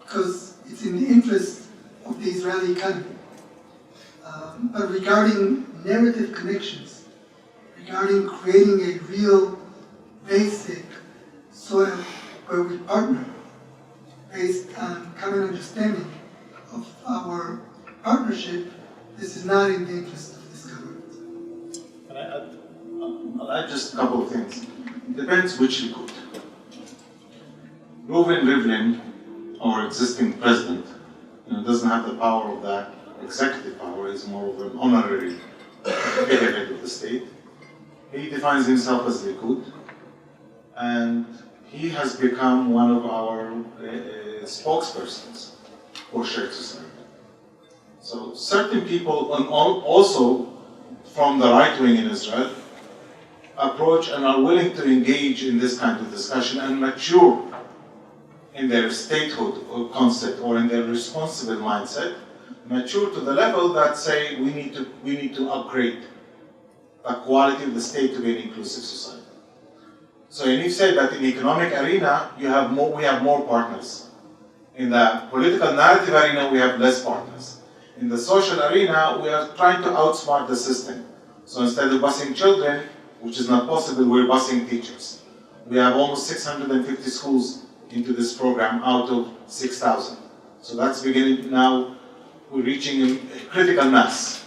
because it's in the interest of the Israeli economy. But regarding narrative connections, regarding creating a real basic soil where we partner based on common understanding of our partnership, this is not in the interest of this government. I'll add just a couple of things. It depends which Likud. Reuven Rivlin, our existing president, doesn't have the power of that executive power. He's more of an honorary figurehead of the state. He defines himself as Likud, and he has become one of our spokespersons for shared society. So certain people, also from the right wing in Israel, approach and are willing to engage in this kind of discussion and mature in their statehood or concept or in their responsible mindset, mature to the level that say we need to upgrade the quality of the state to be an inclusive society. So Yaniv said that in the economic arena we have more partners. In the political narrative arena we have less partners. In the social arena we are trying to outsmart the system. So instead of busing children, which is not possible, we're busing teachers. We have almost 650 schools into this program out of 6,000. So that's beginning now, we're reaching a critical mass.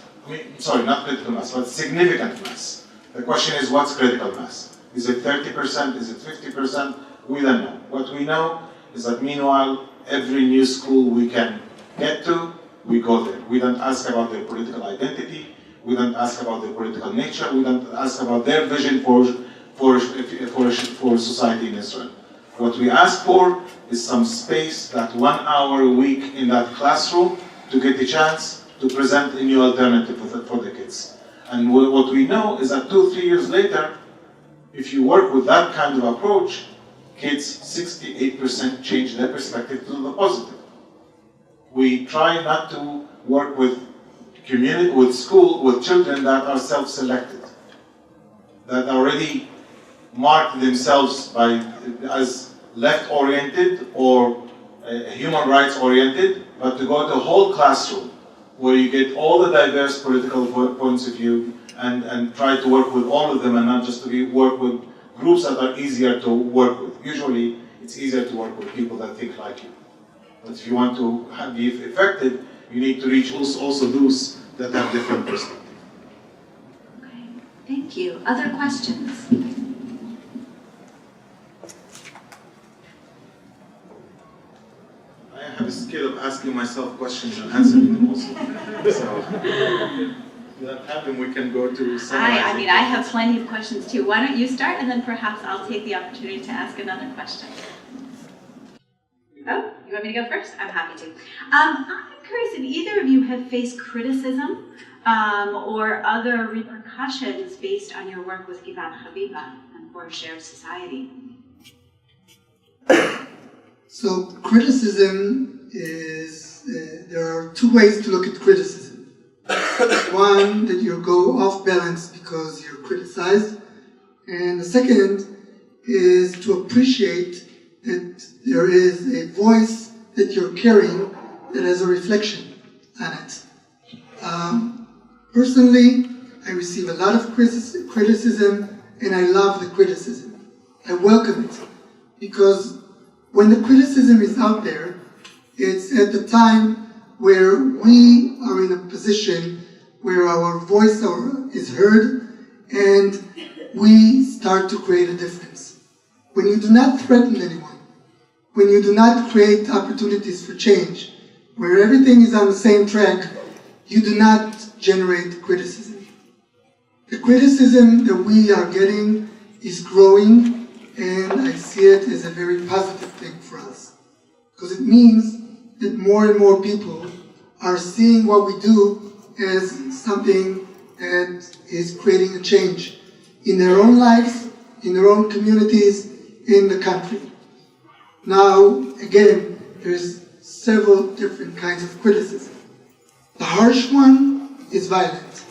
Sorry, not critical mass, but significant mass. The question is, what's critical mass? Is it 30%? Is it 50%? We don't know. What we know is that meanwhile, every new school we can get to, we go there. We don't ask about their political identity. We don't ask about their political nature. We don't ask about their vision for society in Israel. What we ask for is some space, that 1 hour a week in that classroom, to get the chance to present a new alternative for the kids. And what we know is that 2-3 years later, if you work with that kind of approach, kids, 68% change their perspective to the positive. We try not to work with community, with children that are self-selected, that already mark themselves as left-oriented or human rights-oriented, but to go to a whole classroom where you get all the diverse political points of view and try to work with all of them and not just to work with groups that are easier to work with. Usually, it's easier to work with people that think like you. But if you want to be effective, you need to reach also those that have different perspectives. Okay, thank you. Other questions? I have a skill of asking myself questions and answering them also. So, that happen, we can go to summarizing. I mean, I have plenty of questions too. Why don't you start, and then perhaps I'll take the opportunity to ask another question. Oh, you want me to go first? I'm happy to. I'm curious if either of you have faced criticism or other repercussions based on your work with Givat Haviva and for a shared society. So criticism is, there are two ways to look at criticism. One, that you go off balance because you're criticized, and the second is to appreciate that there is a voice that you're carrying that has a reflection on it. Personally, I receive a lot of criticism, and I love the criticism. I welcome it, because when the criticism is out there, it's at the time where we are in a position where our voice is heard and we start to create a difference. When you do not threaten anyone, when you do not create opportunities for change, where everything is on the same track, you do not generate criticism. The criticism that we are getting is growing, and I see it as a very positive thing for us, because it means that more and more people are seeing what we do as something that is creating a change in their own lives, in their own communities, in the country. Now, again, there's several different kinds of criticism. The harsh one is violent.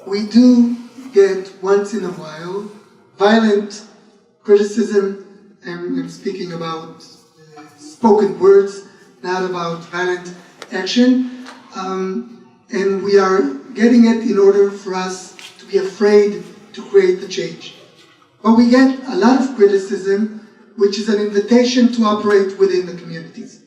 We do get, once in a while, violent criticism, and I'm speaking about spoken words not about violent action. And we are getting it in order for us to be afraid to create the change. But we get a lot of criticism, which is an invitation to operate within the communities.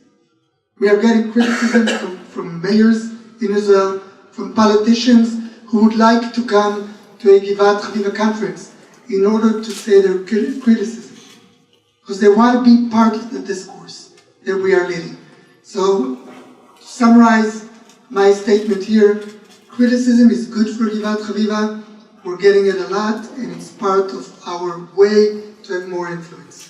We are getting criticism from mayors in Israel, from politicians who would like to come to a Givat Haviva conference in order to say their criticism, because they want to be part of the discourse that we are leading. So, to summarize my statement here, criticism is good for Givat Haviva. We're getting it a lot, and it's part of our way to have more influence.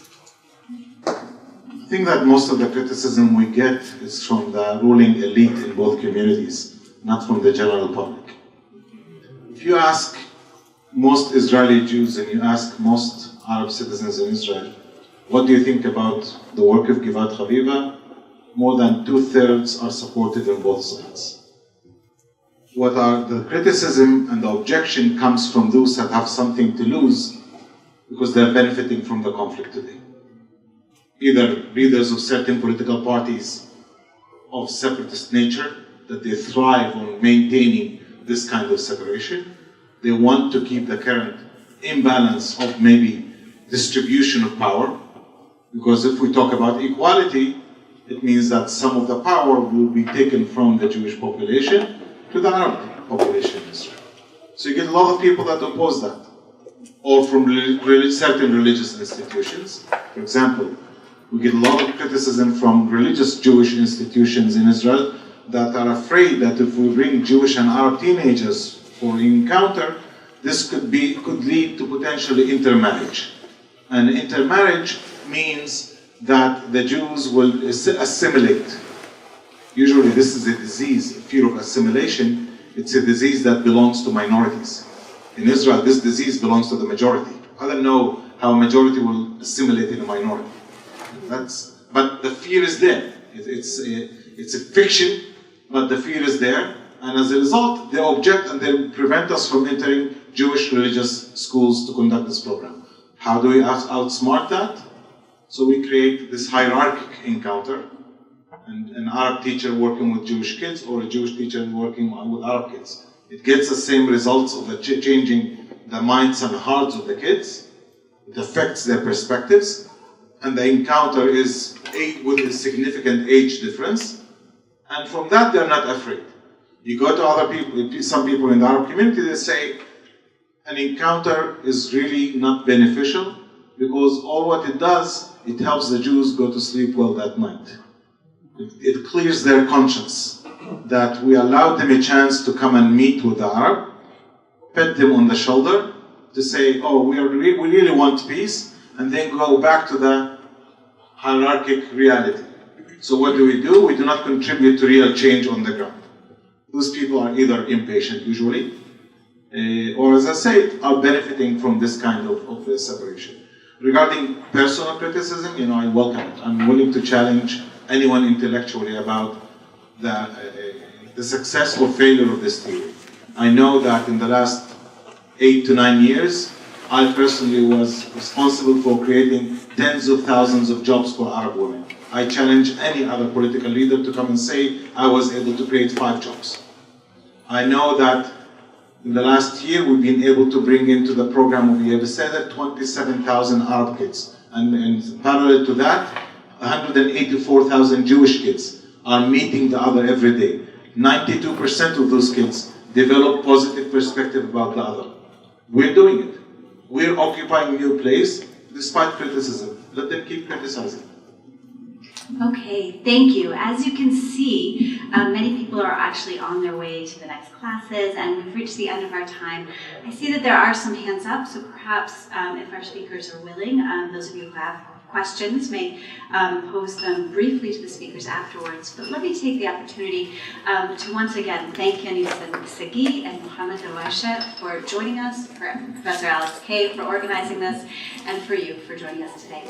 I think that most of the criticism we get is from the ruling elite in both communities, not from the general public. If you ask most Israeli Jews and you ask most Arab citizens in Israel, what do you think about the work of Givat Haviva? More than 2/3 are supportive on both sides. What are the criticism and the objection comes from those that have something to lose because they're benefiting from the conflict today. Either leaders of certain political parties of separatist nature, that they thrive on maintaining this kind of separation. They want to keep the current imbalance of maybe distribution of power, because if we talk about equality, it means that some of the power will be taken from the Jewish population to the Arab population in Israel. So you get a lot of people that oppose that, or from certain religious institutions. For example, we get a lot of criticism from religious Jewish institutions in Israel that are afraid that if we bring Jewish and Arab teenagers for encounter, this could lead to potentially intermarriage. And intermarriage means that the Jews will assimilate. Usually this is a disease, a fear of assimilation. It's a disease that belongs to minorities. In Israel, this disease belongs to the majority. I don't know how a majority will assimilate in a minority. But the fear is there. It's a fiction, but the fear is there. And as a result, they object and they prevent us from entering Jewish religious schools to conduct this program. How do we outsmart that? So we create this hierarchic encounter, and an Arab teacher working with Jewish kids or a Jewish teacher working with Arab kids. It gets the same results of changing the minds and hearts of the kids. It affects their perspectives, and the encounter is with a significant age difference. And from that, they're not afraid. You go to other people, some people in the Arab community, they say an encounter is really not beneficial because all what it does, it helps the Jews go to sleep well that night. It clears their conscience that we allowed them a chance to come and meet with the Arab, pat them on the shoulder to say, oh, we really want peace, and then go back to the hierarchic reality. So what do? We do not contribute to real change on the ground. Those people are either impatient usually, or as I said, are benefiting from this kind of separation. Regarding personal criticism, I welcome it. I'm willing to challenge anyone intellectually about the success or failure of this theory. I know that in the last 8 to 9 years, I personally was responsible for creating tens of thousands of jobs for Arab women. I challenge any other political leader to come and say I was able to create 5 jobs. I know that in the last year we've been able to bring into the program of Yaniv 27,000 Arab kids. And parallel to that, 184,000 Jewish kids are meeting the other every day. 92% of those kids develop positive perspective about the other. We're doing it. We're occupying a new place despite criticism. Let them keep criticizing. Okay, thank you. As you can see, many people are actually on their way to the next classes, and we've reached the end of our time. I see that there are some hands up, so perhaps if our speakers are willing, those of you who have questions may pose them briefly to the speakers afterwards. But let me take the opportunity to once again thank Yaniv Sagee and Mohammad Darawshe for joining us, for Professor Alex Kay for organizing this, and for you for joining us today.